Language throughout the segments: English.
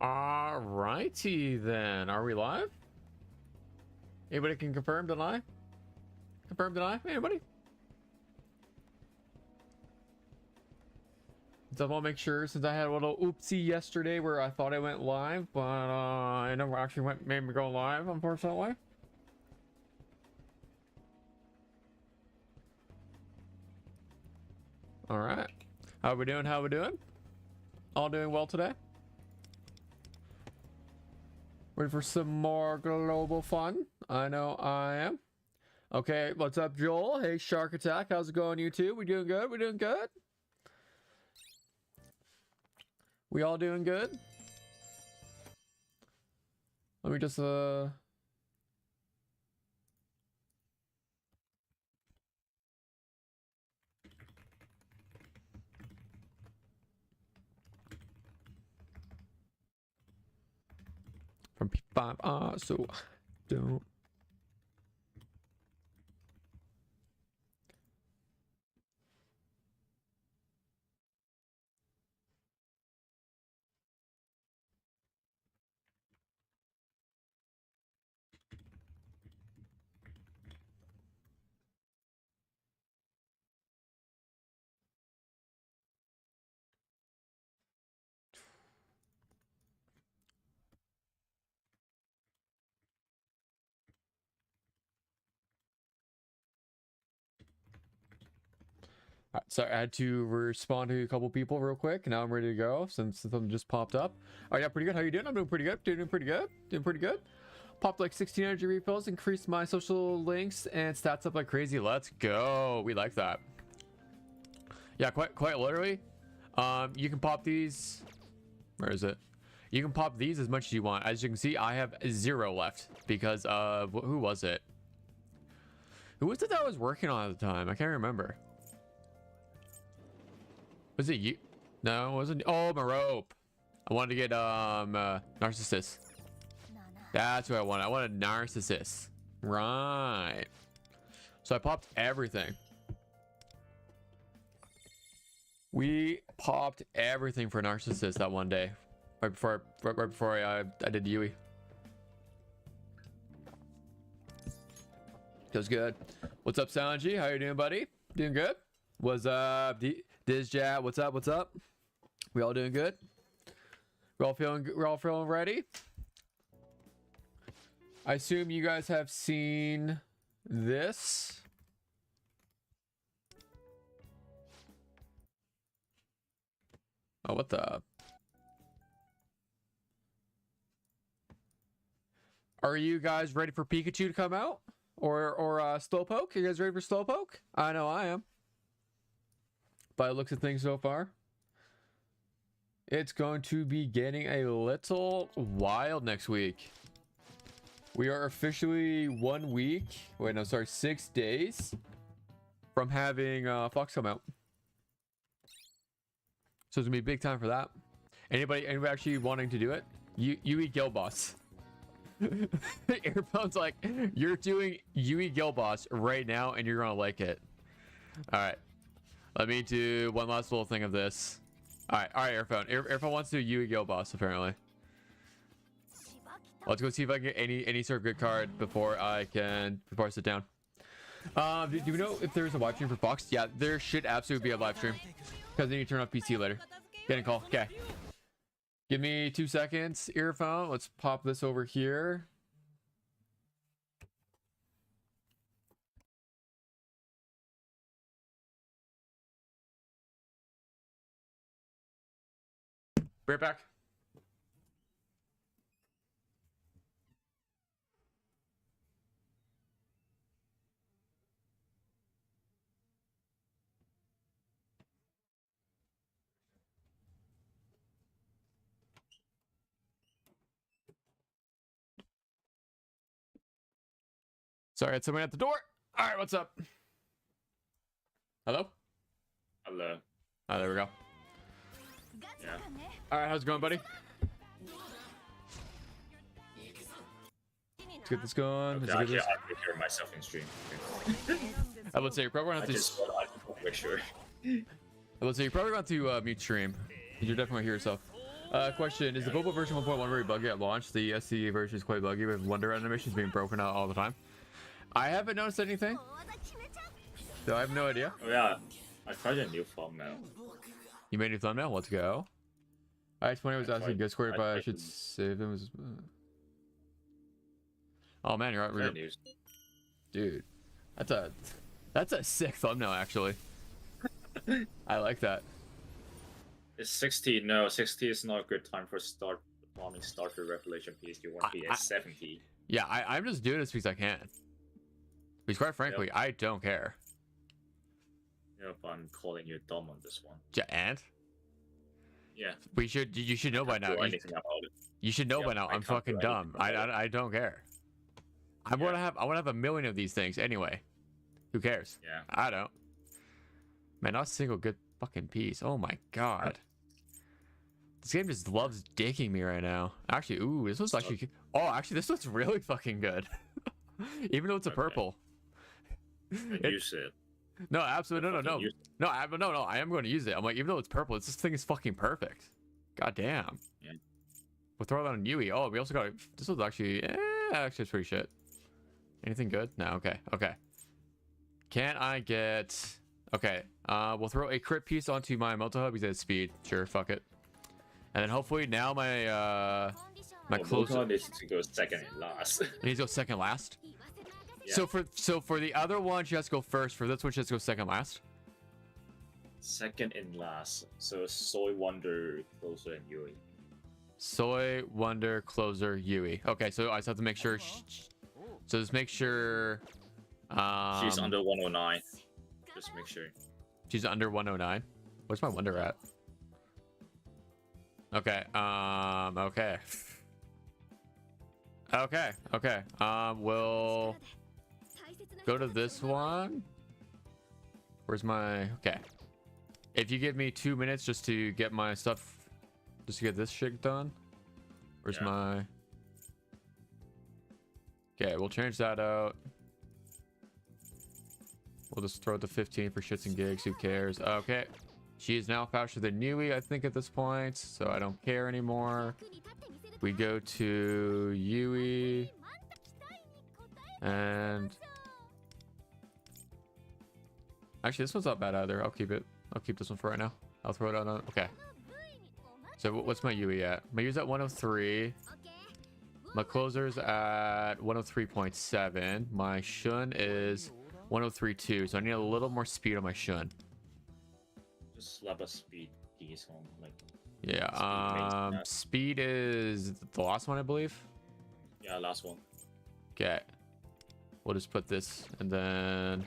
Alrighty then. Are we live? Anybody can confirm, deny? Confirm, deny? Anybody? So I want to make sure, since I had a little oopsie yesterday where I thought I went live, but I never actually made me go live, unfortunately. All right. How we doing? How we doing? All doing well today? Ready for some more global fun? I know I am. Okay, what's up, Joel? Hey, Shark Attack. How's it going, you two? We doing good? We doing good? We all doing good? Let me just from P5 so don't. Sorry, I had to respond to a couple people real quick. Now I'm ready to go since something just popped up. Oh yeah, pretty good. How you doing? I'm doing pretty good. Doing pretty good. Doing pretty good. Popped like 16 energy refills, increased my social links and stats up like crazy. Let's go. We like that. Yeah, quite literally. You can pop these. Where is it? You can pop these as much as you want. As you can see, I have 0 left because who was it? Who was it that I was working on at the time? I can't remember. Was it you? No, it wasn't. Oh, my rope. I wanted to get Narcissus. That's what I wanted. I wanted Narcissus. Right. So I popped everything. We popped everything for Narcissus that one day. Right before I did Yui. Feels good. What's up, Sanji? How you doing, buddy? Doing good? What's up, Dizjat? What's up? What's up? We all doing good? We're all feeling ready? I assume you guys have seen this. Oh, what the? Are you guys ready for Pikachu to come out? Or Slowpoke? You guys ready for Slowpoke? I know I am. By the looks of things so far, it's going to be getting a little wild next week. We are officially 1 week. Wait, no, sorry, 6 days from having Fox come out. So it's gonna be big time for that. Anybody actually wanting to do it? Yui Gilboss. Earphone's like, you're doing Yui Gilboss right now, and you're gonna like it. All right. Let me do one last little thing of this. All right, Earphone. Earphone wants to do Yui Gilboss, apparently. Let's go see if I can get any sort of good card before I sit down. Do we know if there's a live stream for Fox? Yeah, there should absolutely be a live stream. Because then you turn off PC later. Get a call. Okay. Give me 2 seconds, Earphone. Let's pop this over here. Right back. Sorry, I had someone at the door. All right, what's up? Hello? Hello. Oh, there we go. Yeah. All right, how's it going, buddy? Let's get this going. Okay, I'll take care of myself in stream. I would say you're probably going to make sure. I would say you're probably going to mute stream. You're definitely hear yourself. Question: is the mobile version 1.1 very buggy at launch? The SEGA version is quite buggy with Wonder animations being broken out all the time. I haven't noticed anything, so I have no idea. Oh yeah, I tried a new thumbnail. You made a new thumbnail. Let's go. I-20 was asking Discord if I should save him. Oh man, you're out. Dude, that's a sick thumbnail actually. I like that. It's 60. No, 60 is not a good time for farming starter revelation piece. You want to be at 70. Yeah, I'm just doing this because I can. Because quite frankly, I don't care. Yep, I'm calling you dumb on this one. And? Yeah. You should know by now. You should know by now. I'm fucking dumb. I don't care. I want to have a million of these things anyway. Who cares? Yeah. I don't. Man, not a single good fucking piece. Oh my god. This game just loves dicking me right now. Actually, ooh, this one's actually. Oh, actually, this one's really fucking good. Even though it's a purple. Use it. No, absolutely no. I am going to use it. I'm like, even though it's purple, this thing is fucking perfect. God damn. Yeah. We'll throw that on Yui. Oh, we also got this one's actually, actually it's pretty shit. Anything good? No. Okay. Can I get? Okay. We'll throw a crit piece onto my multi hub because it's speed. Sure, fuck it. And then hopefully now my closer needs to go second and last. It needs to go second last. Yeah. So for the other one, she has to go first. For this one, she has to go second last. Second and last. So Soy Wonder, Closer, and Yui. Soy Wonder, Closer, Yui. Okay, so I just have to make sure. So just make sure. She's under 109. Just make sure. She's under 109. Where's my Wonder at? Okay. Okay. We'll go to this one. Where's my? Okay. If you give me 2 minutes just to get my stuff, just to get this shit done. Where's my? Okay, we'll change that out. We'll just throw it to 15 for shits and gigs. Who cares? Okay. She is now faster than Yui, I think, at this point, so I don't care anymore. We go to Yui. And actually, this one's not bad either. I'll keep it. I'll keep this one for right now. I'll throw it on. Okay. So what's my Yui at? My Yui's at 103. My closer's at 103.7. My Shun is 103.2. So I need a little more speed on my Shun. Just slap a speed piece on, like. Yeah. Speed is the last one, I believe. Yeah, last one. Okay. We'll just put this and then.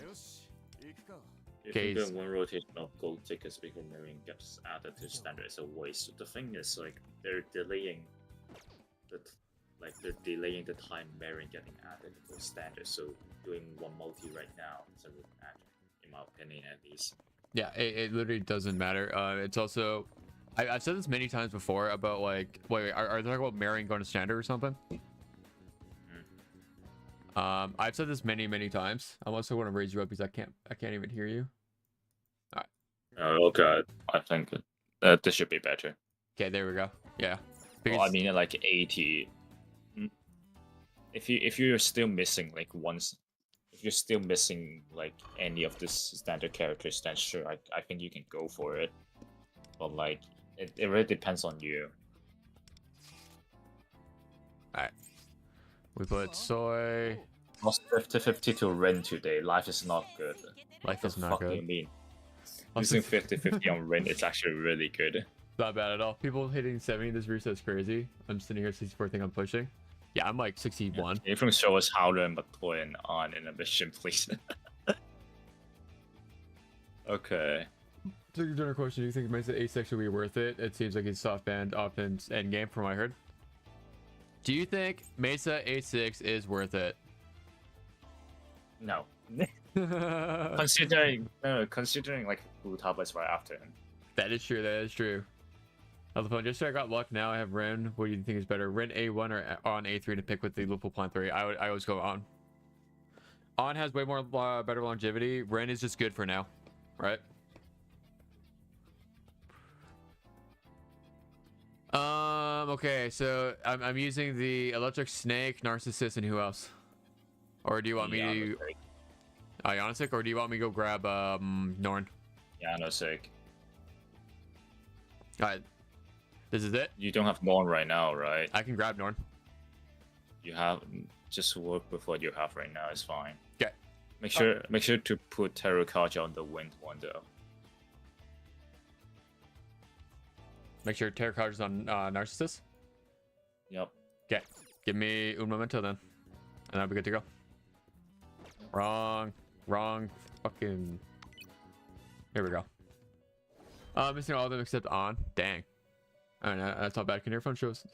If you do one rotation of gold tickets before marine gets added to standard, it's a waste. The thing is, like, they're delaying the time marine getting added to standard. So doing one multi right now is a good match, in my opinion, at least. Yeah, it literally doesn't matter. It's also, I've said this many times before about like, wait, are they talking about marrying going to standard or something? I've said this many times. I'm also going to raise you up because I can't even hear you. All right. Oh god, I think this should be better. Okay, there we go. Yeah. Well, I mean, like 80. If you're still missing like if you're still missing like any of this standard characters, then sure, I think you can go for it. But like, it really depends on you. Alright. We put Soy. Lost 50-50 to Rin today. Life is not good. Life is not good. What do you mean? Using 50-50 on Rin is actually really good. Not bad at all. People hitting 70 this reset's crazy. I'm sitting here 64 thing I'm pushing. Yeah, I'm like 61. Yeah, even show us how to learn but put on in a mission, please. Okay. So your question, do you think Mesa A6 will be worth it? It seems like it's soft band offense end game from what I heard. Do you think Mesa A6 is worth it? No. considering like blue tablets right after him. That is true. On the phone, just so I got luck now. I have Ren. What do you think is better, Ren A1 or on A3 to pick with the Liverpool Plant 3? I always go on. On has way more better longevity. Ren is just good for now, right? Okay, so I'm using the electric snake, narcissist, and who else? Or do you want me Yeah, to Ionic, or do you want me to go grab Norn? yeah, no sake. All right, this is it. You don't have Norn right now, right? I can grab Norn. You have just work with what you have right now. It's fine. Okay. Make sure to put Terracotta on the wind one though. Make sure Terracotter's on narcissist. Yep. Okay, give me un momento then, and I'll be good to go. Wrong, fucking. Here we go. Missing all of them except on. Dang. All right, that's not bad. Can your phone show us?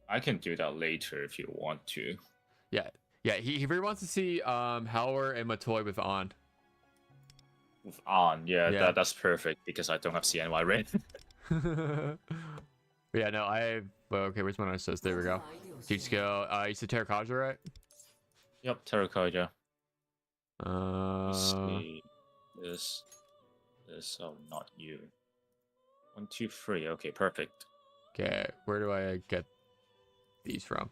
I can do that later if you want to. Yeah. He really wants to see Howler and Matoy with on. With on, Yeah. that's perfect because I don't have CNY right. Yeah, no, well, okay, where's my narcissist? There we go. Teach skill. You said Terracotta, right? Yep, Terracotta. Let's Uh, see. This. Oh, not you. 1, 2, 3. Okay, perfect. okay, where do I get these from?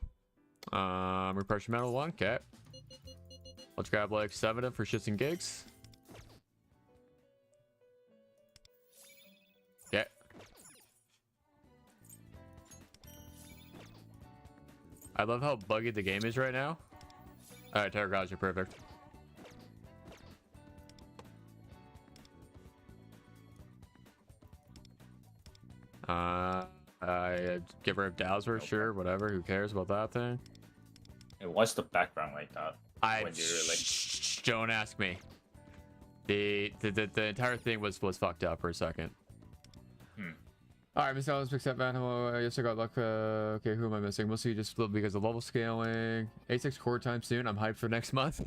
Repression metal 1. Okay, let's grab like 7 of them for shits and gigs. Okay. I love how buggy the game is right now. All right, Terracotta, you're perfect. I give her a dowser, sure, whatever. Who cares about that thing? Hey, why's the background like that? I When you're like, don't ask me. The entire thing was fucked up for a second. All right, Miss Alice picks up Van. Yes, I got luck. Okay, who am I missing? Mostly just because of level scaling. A6 core time soon. I'm hyped for next month.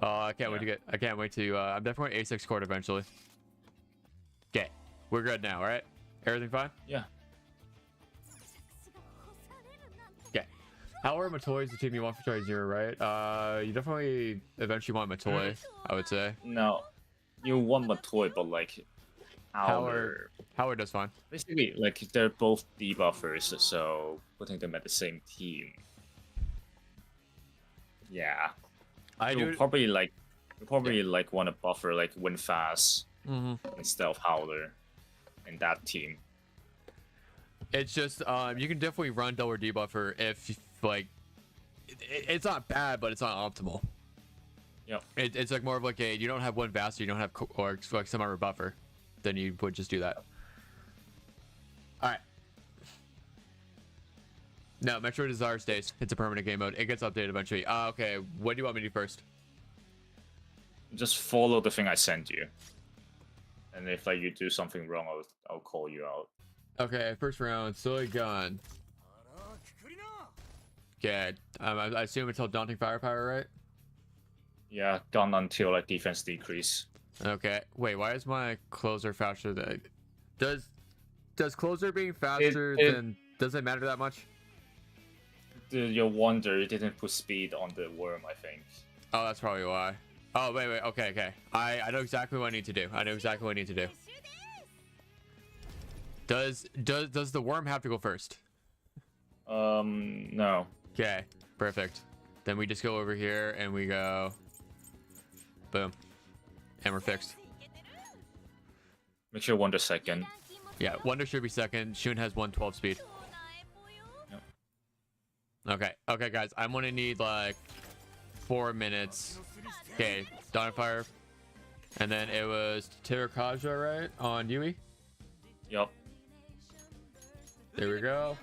I can't wait to get. I can't wait to. I'm definitely A6 core eventually. Okay, we're good now. All right, everything fine? yeah. Okay. Howler Matoy is the team you want for Try Zero, right? You definitely eventually want Matoy, I would say. No, you want Matoy, but like Howler. Howler does fine. Basically, like they're both debuffers, so putting them at the same team. Yeah. You'll probably like want to buffer like Windfast instead of Howler in that team. It's just you can definitely run double debuffer if like it's not bad, but it's not optimal. Yep. It's like more of like you don't have one Vast, you don't have or like some other buffer, then you would just do that. All right. No, Metro Desire stays. It's a permanent game mode. It gets updated eventually. Okay, what do you want me to do first? Just follow the thing I sent you, and if like you do something wrong, I'll call you out. Okay, first round, Soy Gun. Okay, I assume until Daunting Firepower, right? Yeah, gun until like defense decrease. Okay, wait, why is my closer faster than... Does closer being faster than... Does it matter that much? Your wonder you didn't put speed on the worm, I think. Oh, that's probably why. Oh, wait, okay. I know exactly what I need to do. Does the worm have to go first? No. Okay, perfect. Then we just go over here and we go... Boom. And we're fixed. Make sure wonder second. Yeah, Wonder should be second. Shun has 112 speed. Yep. Okay, guys. I'm gonna need like 4 minutes. Okay, Dawnfire. And then it was Terracotta, right? On Yui? Yep. There we go.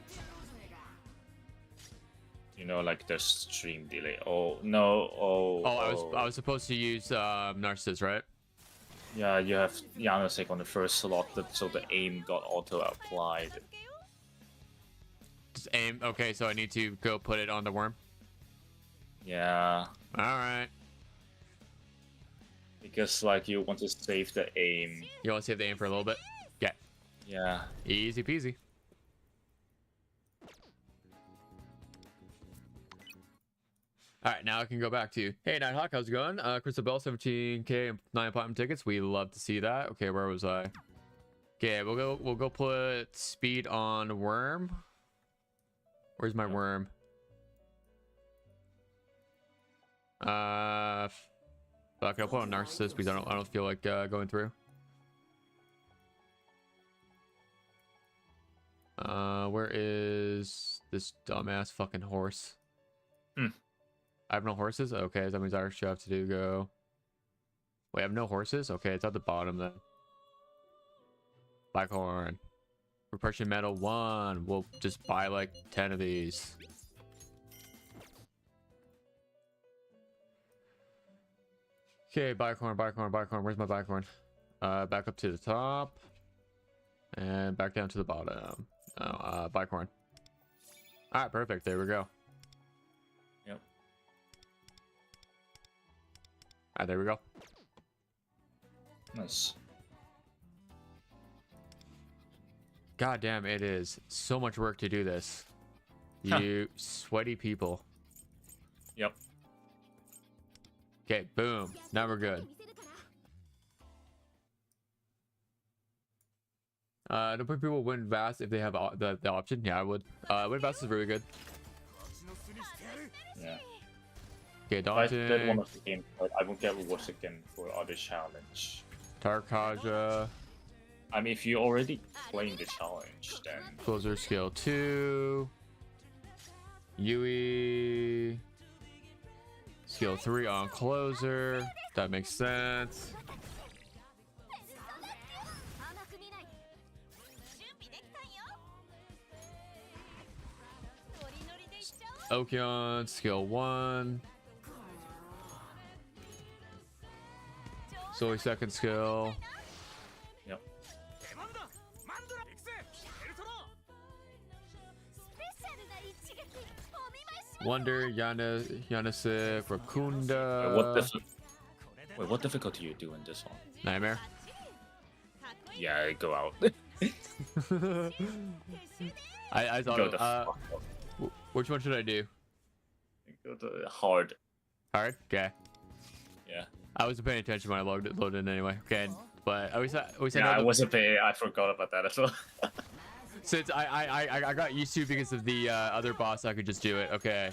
You know, like the stream delay. Oh no! I was supposed to use Narcissus, right? Yeah, you have Yanosek on the first slot, so the aim got auto applied. Just aim. Okay, so I need to go put it on the worm. Yeah. All right. Because like you want to save the aim. You want to save the aim for a little bit? Yeah. Yeah. Easy peasy. All right, now I can go back to you. Hey, Nighthawk, how's it going? Crystal Bell, 17K and 9 platinum tickets. We love to see that. Okay, where was I? Okay, we'll go put speed on worm. Where's my worm? Fuck, I'll put on narcissist because I don't feel like going through. Where is this dumbass fucking horse? I have no horses? Okay, that means I actually have to go. Wait, I have no horses? Okay, it's at the bottom then. Blackhorn. Repression metal 1. We'll just buy like 10 of these. Okay, Bicorn. Where's my Bicorn? Back up to the top. And back down to the bottom. Bicorn. Alright, perfect. There we go. Yep. Alright, there we go. Nice. God damn, it is so much work to do this. You sweaty people. Yep. Okay, boom. Now we're good. Don't put people win vast if they have the option. Yeah, I would. Win vast is really good. Yeah. Okay, If I did one daunting. of the games, but I won't get rewards again for other challenge. Tarkaja. I mean, if you already playing the challenge, then Closer skill 2. Yui. Skill 3 on closer. That makes sense. Okion, skill 1. Solely second skill. yep. Wonder, Yanase, Rakunda. What difficulty you do in this one? Nightmare. Yeah, go out. I Go thought the fuck out. which one should I do? Go to hard. Hard? Okay. Yeah. I wasn't paying attention when I loaded in anyway. Okay, but I Yeah, I wasn't paying. I forgot about that as well. Since I got used to because of the other boss, I could just do it. Okay.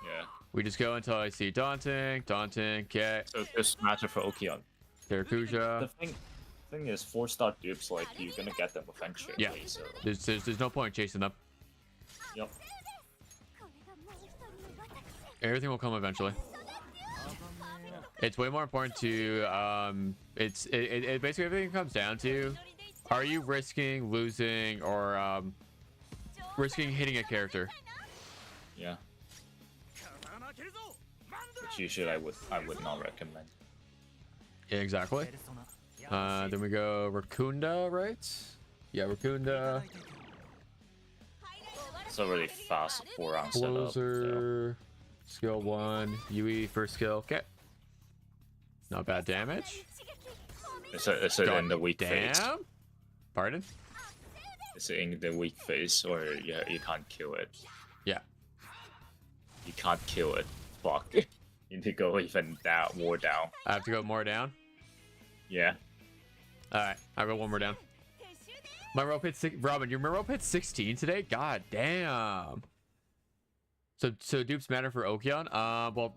Yeah. We just go until I see daunting. Okay. So this matter for Okion. Terakuja. The thing is, 4-star dupes, like you're gonna get them eventually. Yeah. So. There's no point chasing them. Yep. Everything will come eventually. It's way more important to it basically everything comes down to, are you risking losing or risking hitting a character? Yeah. Which usually I would not recommend. Yeah, exactly. Then we go Rakunda, right? Yeah, Rakunda. It's a really fast 4-round setup. Closer. Skill 1. Yui first skill. Okay. Not bad damage. It's in the weak phase. Damn. Pardon? It's in the weak phase, or you can't kill it. Yeah. You can't kill it. Fuck. You need to go even down, more down. I have to go more down. Yeah. Alright, I'll go one more down. My rope hit Robin, your rope hit 16 today? God damn. So dupes matter for Okion? Well,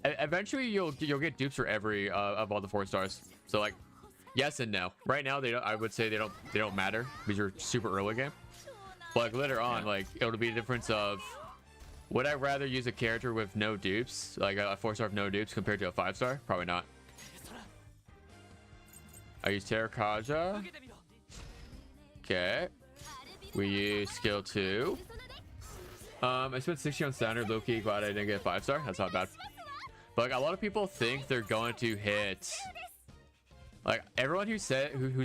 eventually you'll get dupes for every of all the 4 stars. So like, yes and no. Right now I would say they don't matter because you're super early game. But like later on, like it'll be a difference of, would I rather use a character with no dupes, like a 4-star with no dupes, compared to a 5-star? Probably not. I use Terakaja. Okay. We use skill 2. I spent 60 on standard. Low-key, glad I didn't get a 5-star. That's not bad. But like, a lot of people think they're going to hit. Like everyone who's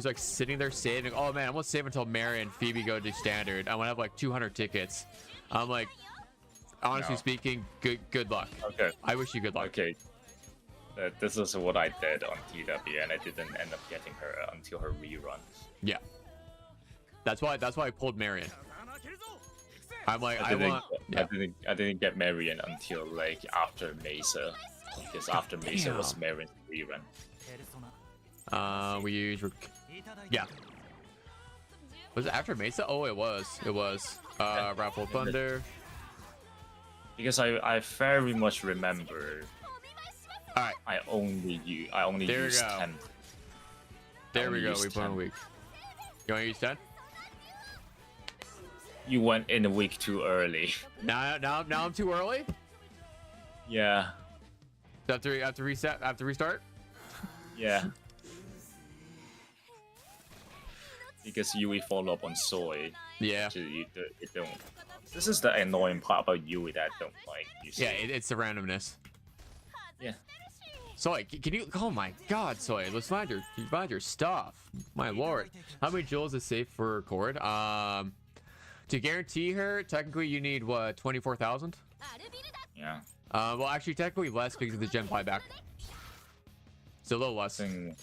like sitting there saving. Oh man, I'm gonna save until Mary and Phoebe go to standard. I want to have like 200 tickets. I'm like, honestly speaking, good luck. Okay. I wish you good luck. Okay. This is what I did on TW, and I didn't end up getting her until her rerun. Yeah. That's why I pulled Marion. I'm like, I didn't get Marion until like after Mesa, because after Mesa was Marion's rerun. We use yeah. Was it after Mesa? Oh, it was. It was. Raffle Thunder. Because I very much remember. All right. I only There we used go. 10. There we only go. used We put on 10. a week. You want to use 10? You went in a week too early. Now I'm too early. Yeah. After reset. After restart. Yeah. Because Yui follow up on Soy. Yeah. Actually, you don't. This is the annoying part about Yui that I don't like. You see. Yeah. It's the randomness. Yeah. Soy, can you? Oh my God, Soy, let's find your stuff. My lord, how many joules is safe for Cord? To guarantee her, technically you need what, 24,000? Yeah. Well, actually, technically less because of the gem buyback. It's a little less. Thing.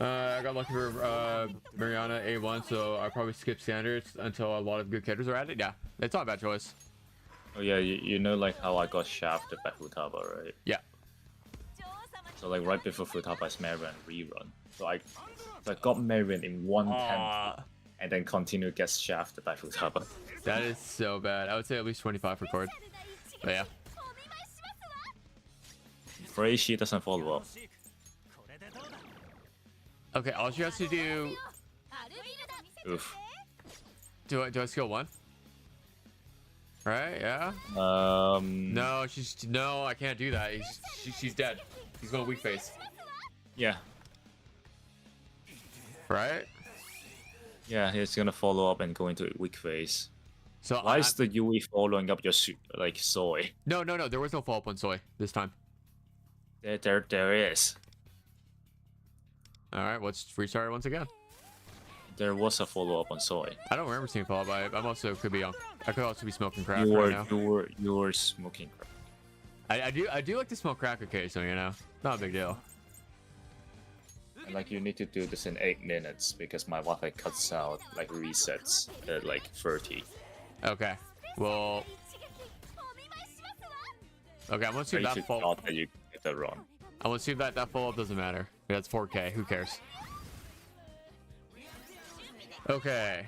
I got lucky for Mariana A1, so I probably skip standards until a lot of good characters are added. Yeah, it's not a bad choice. Oh yeah, you know like how I got shafted by Futaba, right? Yeah. So like right before Futaba's Marion rerun, so I got Marion in 1/10 and then continue get shafted by Futaba. That is so bad. I would say at least 25 for Cord. But yeah. Afraid she doesn't follow up. Okay, all she has to do. Oof. Do I skill 1? Right? Yeah. No, no. I can't do that. She's dead. He's going weak face. Yeah. Right? Yeah, he's gonna follow up and go into a weak phase. So Why is the Yui following up your like Soy? No. There was no follow up on Soy this time. There is. All right, let's restart it once again. There was a follow up on Soy. I don't remember seeing follow up. I'm also could be on. I could also be smoking crack You right now. were smoking crack. I do like to smoke crack occasionally, you know. Not a big deal. And like you need to do this in 8 minutes because my Wi-Fi cuts out, like resets at like 30. Okay. Well. Okay, I'm gonna see if Ready that to follow. thought that you get that wrong. I'm gonna see if that follow up doesn't matter. That's 4K. Who cares? Okay.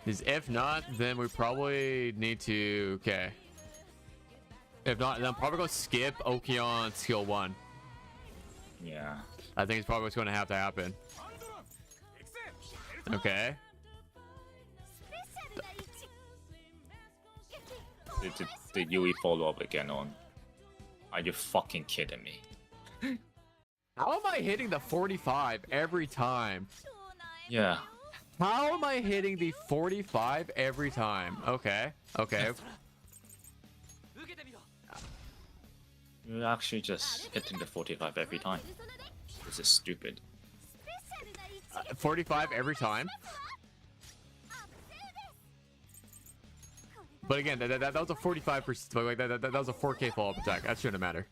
Because if not, then we probably need to. Okay. If not, then I'm probably gonna skip Okeon skill 1. Yeah. I think it's probably what's gonna have to happen. Okay. The Yui follow up again on. Are you fucking kidding me? How am I hitting the 45 every time? Yeah. How am I hitting the 45 every time? Okay. Okay. You're actually just hitting the 45 every time. This is stupid. 45 every time. But again, that was a 45%. Like that was a 4K follow-up attack. That shouldn't matter.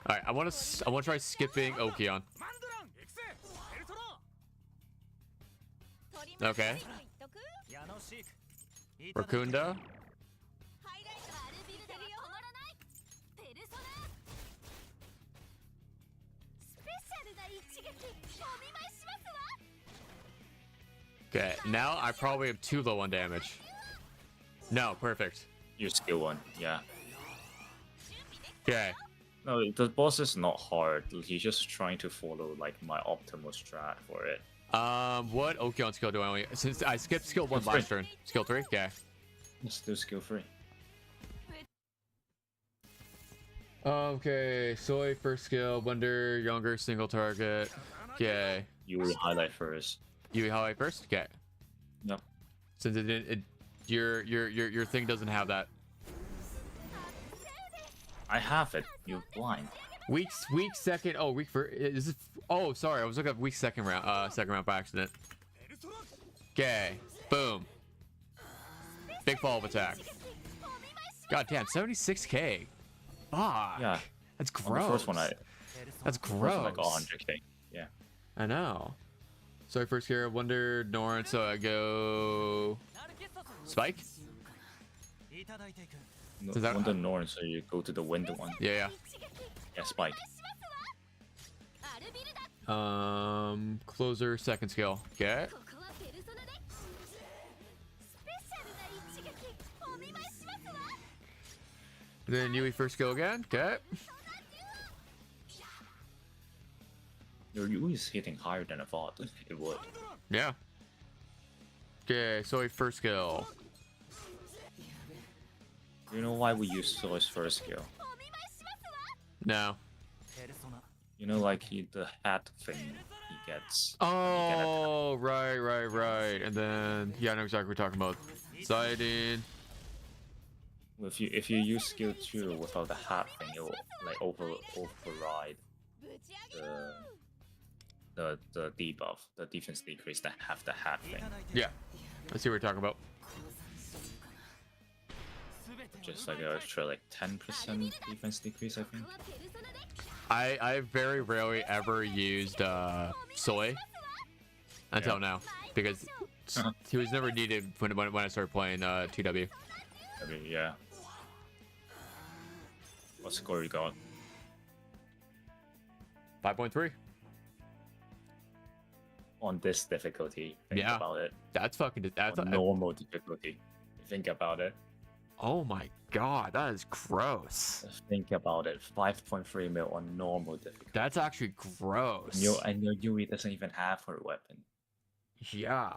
All right, I want to try skipping Okeon. Okay. Rakunda. Okay, now I probably have too low on damage. No, perfect. You skill 1, yeah. Okay. No, the boss is not hard. He's just trying to follow like my optimal strat for it. What Okeon skill do I only? Since I skipped skill 1 Skill last 3. turn. Skill 3? Okay. It's still skill 3. Okay, Soy first skill, Wonder, younger, single target. Okay. You will highlight first. You highlight first? Okay. Yep. Since your thing doesn't have that. I have it. You're blind. Weak second. Oh, weak for is this? Oh, sorry. I was looking at weak second round by accident. Okay. Boom. Big follow-up attack. God damn, 76k. Fuck. Yeah. That's On gross. the first one, That's first one gross. I got 100k. Yeah. I know. So first here, Wonder, Norn. So I go Spike. No, Does that- Wonder Norn, so you go to the window one. Yeah. Yeah, Spike. Closer, second skill. Okay. Then Yui first skill again. Okay. Your Yui is hitting higher than I thought it would. Yeah. Okay, Soy first skill. You know why we use Soy's first skill? No. You know, like the hat thing he gets. Oh, right. And then, yeah, I know exactly what you're talking about. Siding. If you use skill 2 without the hat thing, it will like override the debuff, the defense decrease that have the hat thing. Yeah. I see what you're talking about. Just like an extra like 10% defense decrease, I think. I very rarely ever used Soy until now because he was never needed when I started playing TW. I mean, yeah. What score you got? 5.3. On this difficulty, think about it. That's fucking. That's on normal difficulty. Think about it. Oh my god, that is gross. Think about it. 5.3 mil on normal difficulty. That's actually gross. And your Yui doesn't even have her weapon. Yeah.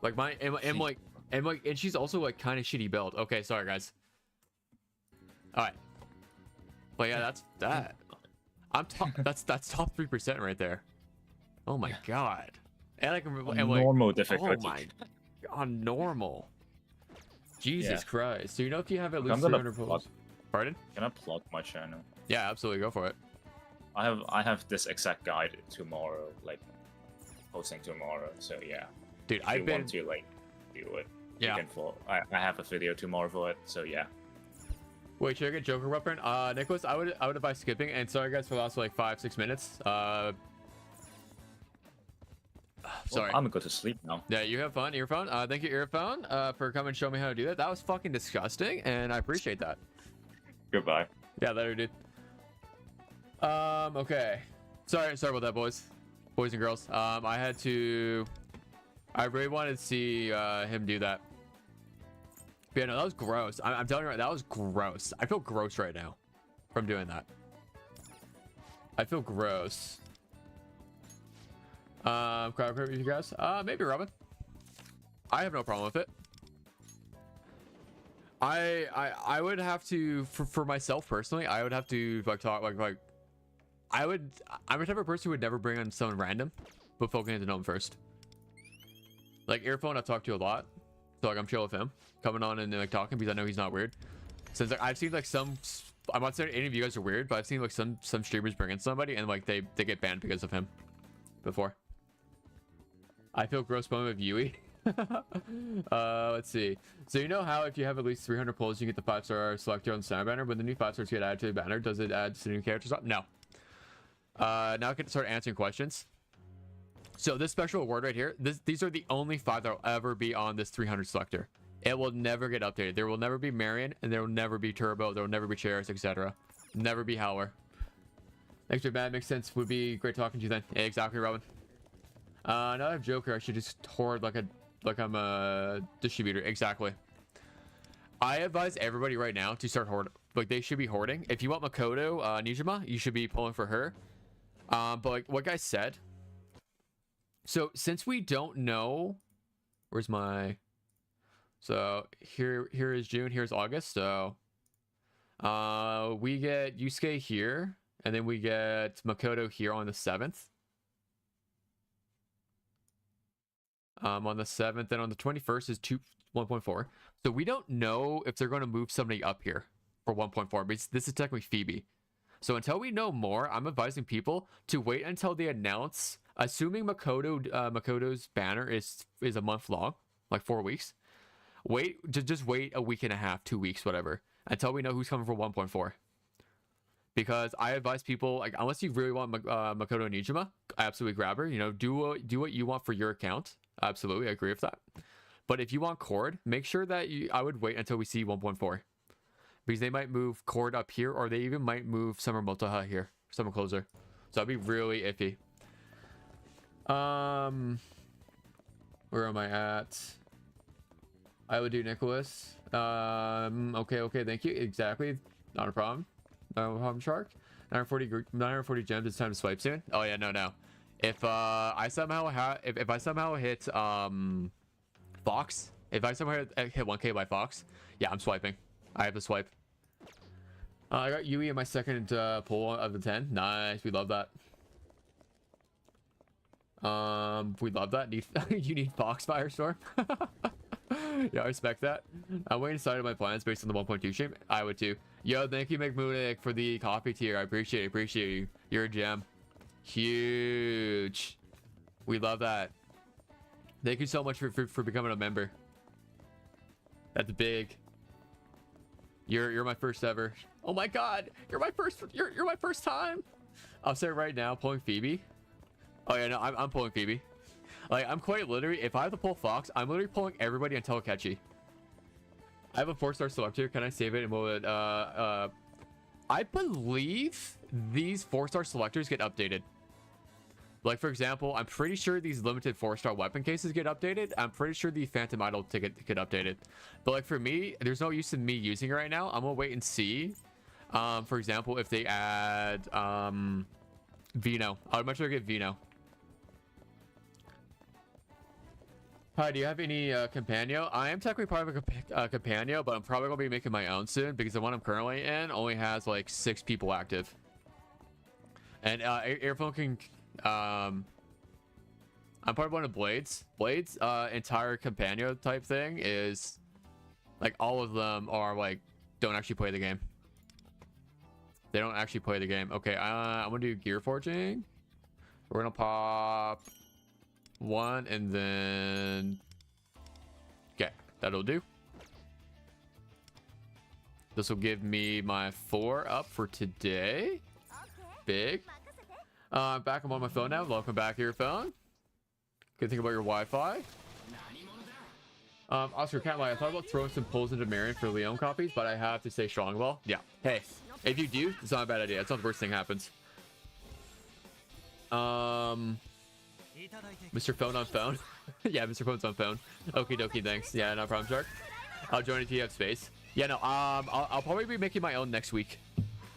Like my and she's also like kind of shitty build. Okay, sorry guys. All right. But yeah, that's that. I'm top. that's top 3% right there. Oh my god. And like normal difficulty. Oh my on normal. Jesus Christ. So you know if you have at least 300 pulls. Pardon? Can I plug my channel? Yeah, absolutely. Go for it. I have this exact guide tomorrow, like posting tomorrow. So yeah. Dude, I've been want to like do it. Yeah. You can I have a video tomorrow for it. So yeah. Wait, should I get Joker weapon? Nicholas, I would advise skipping. And sorry guys for the last like 5-6 minutes. Sorry. Well, I'm gonna go to sleep now. Yeah, you have fun, Earphone. Thank you, Earphone, for coming and showing me how to do that. That was fucking disgusting, and I appreciate that. Goodbye. Yeah, later, dude. Okay. Sorry about that, boys and girls. I really wanted to see him do that. But yeah, no, that was gross. I'm telling you right, that was gross. I feel gross right now from doing that. I feel gross. Crowd with you guys. Maybe Robin. I have no problem with it. I would have to for myself personally. I would have to like talk like I'm the type of person who would never bring on someone random, but focusing to know him first. Like Earphone, I've talked to a lot, so like I'm chill with him coming on and like talking because I know he's not weird. Since like I've seen like some, I'm not saying any of you guys are weird, but I've seen like some streamers bring in somebody and like they get banned because of him before. I feel gross moment of Yui. Let's see. So you know how if you have at least 300 pulls, you get the 5-star selector on the sound banner. When the new 5 stars get added to the banner, does it add to new characters? No. Now I can start answering questions. So this special award right here, these are the only 5 that will ever be on this 300 selector. It will never get updated. There will never be Marion, and there will never be Turbo. There will never be Cherish, etc. Never be Howler. Thanks for that. Makes sense. Would be great talking to you then. Yeah, exactly, Robin. Now I have Joker. I should just hoard like I'm a distributor. Exactly. I advise everybody right now to start hoarding. Like they should be hoarding. If you want Makoto Nijima, you should be pulling for her. But like what guy said. So since we don't know, where's my? So here is June. Here's August. So we get Yusuke here, and then we get Makoto here on the 7th. On the 7th, and on the 21st is 1.4. So we don't know if they're going to move somebody up here for 1.4, but this is technically Phoebe. So until we know more, I'm advising people to wait until they announce, assuming Makoto's banner is a month long, like 4 weeks. Just wait a week and a half, 2 weeks, whatever, until we know who's coming for 1.4. Because I advise people, like, unless you really want Makoto Nijima, absolutely grab her. You know, do what you want for your account. Absolutely, I agree with that. But if you want Cord, make sure that I would wait until we see 1.4. because they might move Cord up here, or they even might move Summer Multaha here, Summer Closer. So that'd be really iffy. Where am I at? I would do Nicholas. Okay, thank you. Exactly, not a problem. No problem, Shark. 940 gems. It's time to swipe soon. Oh yeah, no. If I somehow hit Fox, if I somehow hit 1K by Fox, yeah, I'm swiping. I have to swipe. I got Yui in my second pull of the 10. Nice, we love that. We love that. You need Fox Firestorm. Yeah, I respect that. I'm waiting to decide on my plans based on the 1.2 stream. I would too. Yo, thank you, McMoonik, for the coffee tier. I appreciate you. You're a gem. Huge. We love that. Thank you so much for becoming a member. That's big. You're my first ever. Oh my god, you're my first time. I'll say it right now, pulling Phoebe. Oh yeah, no, I'm pulling Phoebe. Like, I'm quite literally, if I have to pull Fox, I'm literally pulling everybody until Akechi. I have a 4-star selector. Can I save it? And will it, I believe these 4-star selectors get updated. Like, for example, I'm pretty sure these limited 4-star weapon cases get updated. I'm pretty sure the Phantom Idol ticket get updated. But like for me, there's no use in me using it right now. I'm gonna wait and see. For example, if they add Vino. I would much rather get Vino. Hi, do you have any Campanio? I am technically part of a Campanio, but I'm probably gonna be making my own soon because the one I'm currently in only has like 6 people active. And Earphone can I'm part of one of Blades. Blades entire Campanio type thing is like all of them are like don't actually play the game. They don't actually play the game. Okay, I'm gonna do gear forging. We're gonna pop 1 and then okay, that'll do. This will give me my 4 up for today. Big. Back, I'm on my phone now. Welcome back to your phone. Good thing about your Wi-Fi. Oscar, can't lie, I thought about throwing some pulls into Marion for Leon copies, but I have to say Strongwell. Yeah. Hey, if you do, it's not a bad idea. It's not the worst thing happens. Mr. Phone on phone. Yeah, Mr. Phone's on phone. Okie dokie, thanks. Yeah, no problem, Shark. I'll join if you have space. Yeah, no, I'll probably be making my own next week.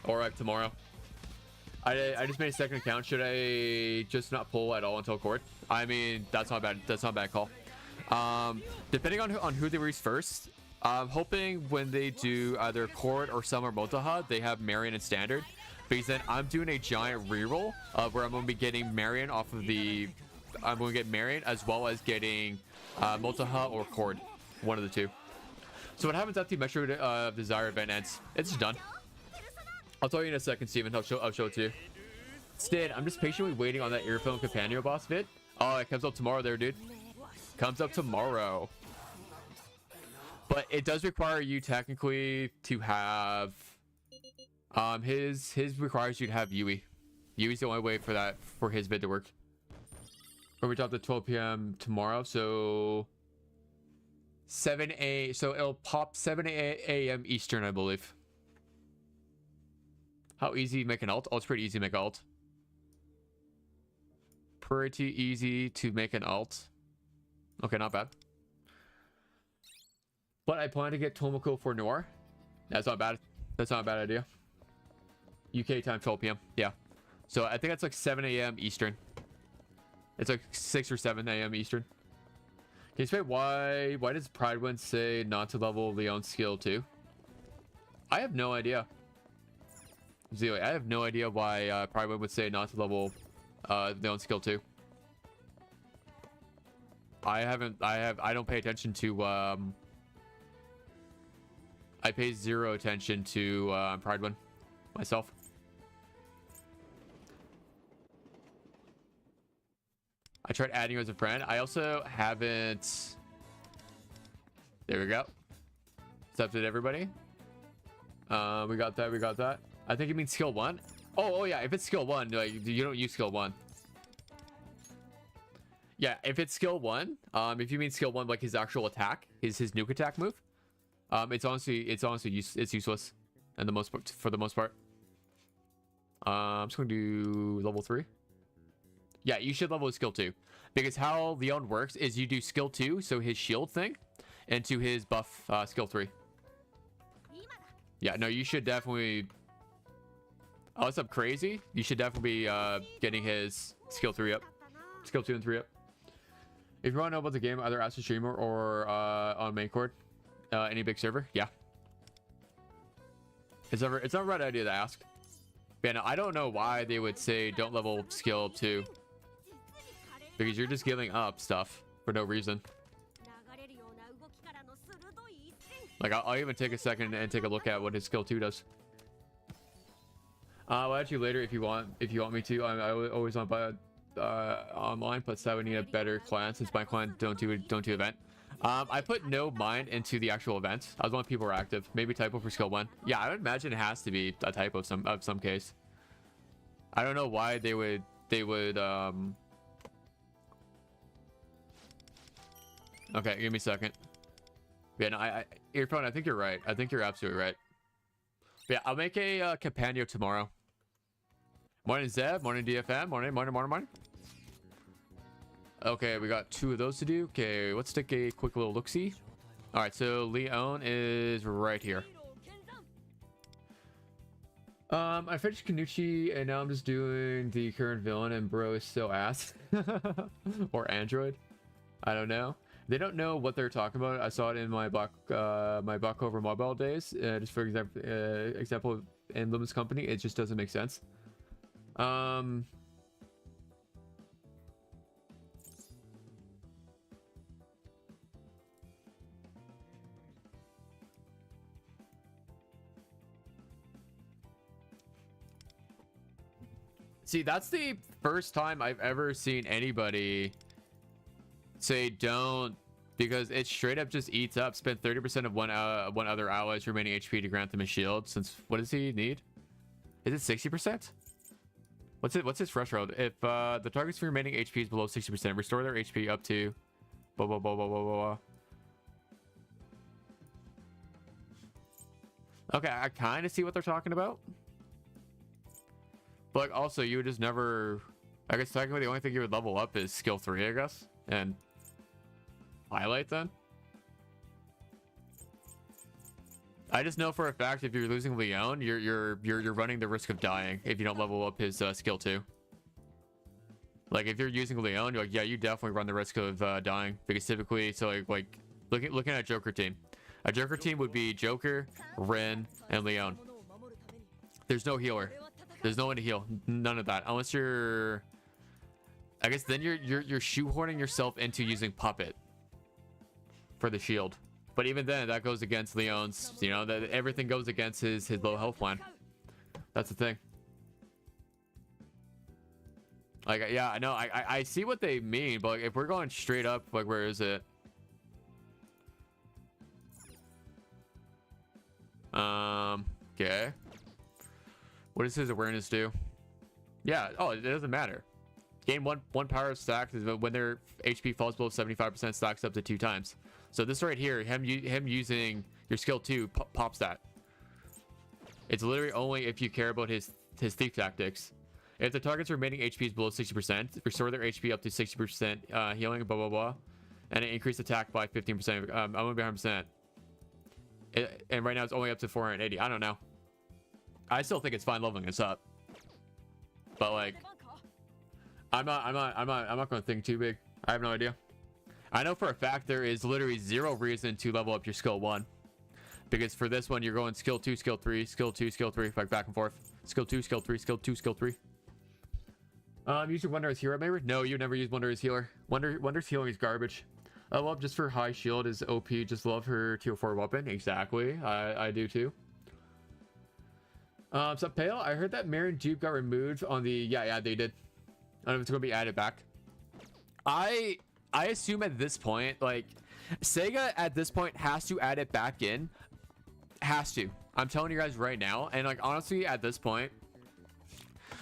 Or tomorrow. I just made a second account. Should I just not pull at all until Cord? I mean, that's not bad. That's not a bad call. Depending on who they release first, I'm hoping when they do either Cord or Summer Multaha, they have Marion and Standard. Because then I'm doing a giant reroll where I'm going to be getting Marion off of the... I'm going to get Marion as well as getting Multaha or Cord. One of the two. So what happens after the Metro Desire event ends? It's just done. I'll tell you in a second, Steven. I'll show it to you. Instead, I'm just patiently waiting on that Earphone Campanio boss vid. Oh, it comes up tomorrow there, dude. Comes up tomorrow. But it does require you technically to have... his requires you to have Yui. Yui's the only way for his vid to work. Or we drop at 12 p.m. tomorrow, so... 7 a... So it'll pop 7 a.m. Eastern, I believe. How easy to make an alt? Oh, it's pretty easy to make alt. Pretty easy to make an alt. Okay, not bad. But I plan to get Tomoko for Noir. That's not bad. That's not a bad idea. UK time 12 p.m. Yeah. So I think that's like 7 a.m. Eastern. It's like 6 or 7 a.m. Eastern. Can you explain why does Pride Wind say not to level Leon's skill 2? I have no idea. Zio, I have no idea why Pride Wind would say not to level Leon's skill 2. I don't pay attention to I pay 0 attention to Pride Wind myself. I tried adding you as a friend. I also haven't. There we go. Accepted everybody. We got that. I think you mean skill 1. Oh yeah. If it's skill 1, like, you don't use skill 1. Yeah, if it's skill 1, if you mean skill 1, like his actual attack, his nuke attack move, it's honestly it's useless. and for the most part. I'm just going to do level 3. Yeah, you should level his skill 2. Because how Leon works is you do skill 2, so his shield thing, into his buff skill 3. Yeah, no, you should definitely... Oh, it's up crazy. You should definitely be getting his skill 3 up. Skill 2 and 3 up. If you want to know about the game, either ask the streamer or on main court, any big server, yeah. It's not a right idea to ask. Yeah, no, I don't know why they would say don't level skill 2. Because you're just giving up stuff for no reason. Like, I'll even take a second and take a look at what his skill 2 does. I'll add you later if you want me to. I always want to buy online, but I would need a better clan since my clan don't do event. I put no mind into the actual event. I was wondering if people were active. Maybe typo for skill 1. Yeah, I would imagine it has to be a typo of some case. I don't know why they would Okay, give me a second. Yeah, no, Earphone, I think you're right. I think you're absolutely right. But yeah, I'll make a companion tomorrow. Morning Zev, morning DFM, morning. Okay, we got 2 of those to do. Okay, let's take a quick little look-see. Alright, so Leon is right here. I finished Kanuchi and now I'm just doing the current villain and bro is still ass. Or Android. I don't know. They don't know what they're talking about. I saw it in my Buck over mobile days. Just for example, in Lumen's company, it just doesn't make sense. See, that's the first time I've ever seen anybody say don't, because it straight up just eats up. Spend 30% of one other ally's remaining HP to grant them a shield. Since what does he need? Is it 60%? What's his threshold? If the target's remaining HP is below 60%, restore their HP up to blah blah blah blah blah blah. Okay, I kind of see what they're talking about. But like, also, you would just never... I guess technically the only thing you would level up is skill 3, I guess. And highlight then. I just know for a fact if you're losing Leon, you're running the risk of dying if you don't level up his skill 2. Like if you're using Leon, you're like, yeah, you definitely run the risk of dying, because typically, so like looking at a Joker team. A Joker team would be Joker, Rin, and Leon. There's no healer. There's no one to heal. None of that. Unless you're... I guess then you're shoehorning yourself into using Puppet for the shield. But even then, that goes against Leon's, you know, that everything goes against his low health plan. That's the thing. Like, yeah, I know, I see what they mean, but like, if we're going straight up, like, where is it? Okay. What does his awareness do? Yeah, oh, it doesn't matter. Gain one power stack is when their HP falls below 75%, stacks up to 2 times. So this right here, him using your skill 2 pops that. It's literally only if you care about his thief tactics. If the target's remaining HP is below 60%, restore their HP up to 60% healing, blah blah blah, and it increased attack by 15%. I'm gonna be 100%. And right now it's only up to 480. I don't know. I still think it's fine leveling this up, but like, I'm not going to think too big. I have no idea. I know for a fact there is literally 0 reason to level up your skill 1, because for this one you're going skill 2, skill 3, skill 2, skill 3, like back and forth. Skill 2, skill 3, skill 2, skill 3. Use your Wonder as hero, maybe? No, you never use Wonder as healer. Wonder's healing is garbage. Love just for high shield is OP. Just love her tier 4 weapon. Exactly. I do too. So Pale, I heard that Marin Dupe got removed on the... Yeah, they did. I don't know if it's going to be added back. I assume at this point, like, Sega at this point has to add it back in. Has to. I'm telling you guys right now. And like, honestly, at this point,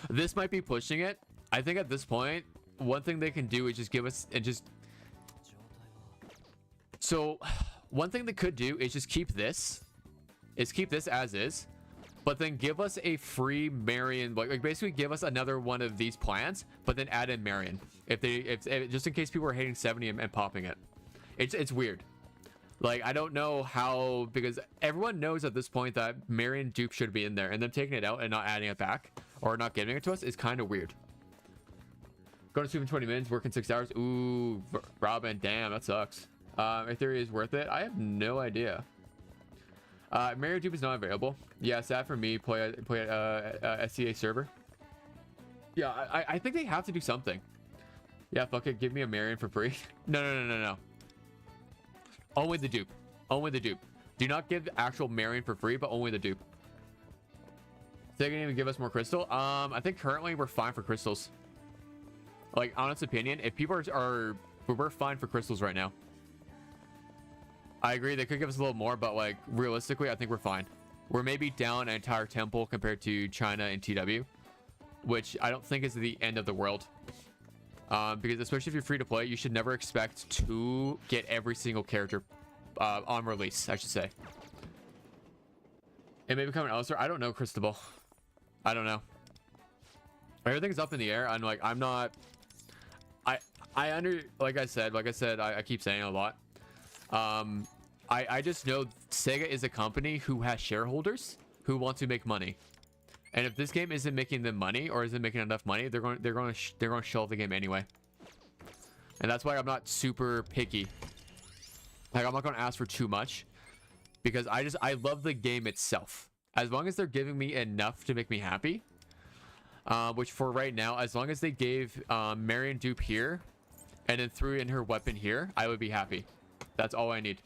this might be pushing it. I think at this point, one thing they can do is just give us and just... So one thing they could do is just keep this. Keep this as is. but then give us a free Marion, like basically give us another one of these plans, but then add in Marion if just in case people are hitting 70 and popping it. It's weird. Like, I don't know how, because everyone knows at this point that Marion dupe should be in there, and them taking it out and not adding it back or not giving it to us is kind of weird. Going to sleep in 20 minutes, working 6 hours. Ooh, Robin, damn, that sucks. Ethereum is worth it. I have no idea. Mario dupe is not available. Yeah, sad for me. Play at SEA server. Yeah, I think they have to do something. Yeah, fuck it. Give me a Marion for free. No. Only the dupe. Only the dupe. Do not give actual Marion for free, but only the dupe. They can even give us more crystal. I think currently we're fine for crystals. Like, honest opinion, if people we're fine for crystals right now. I agree, they could give us a little more, but like realistically, I think we're fine. We're maybe down an entire temple compared to China and TW, which I don't think is the end of the world. Because especially if you're free to play, you should never expect to get every single character on release, I should say. It may become an Alistair. I don't know, Cristobal. I don't know. Everything's up in the air. I'm like, I'm not. Like I said, I keep saying a lot. I just know Sega is a company who has shareholders who want to make money. And if this game isn't making them money or isn't making enough money, they're going to shelve the game anyway. And that's why I'm not super picky. Like, I'm not going to ask for too much because I love the game itself. As long as they're giving me enough to make me happy, which for right now, as long as they gave Marion dupe here and then threw in her weapon here, I would be happy. That's all I need.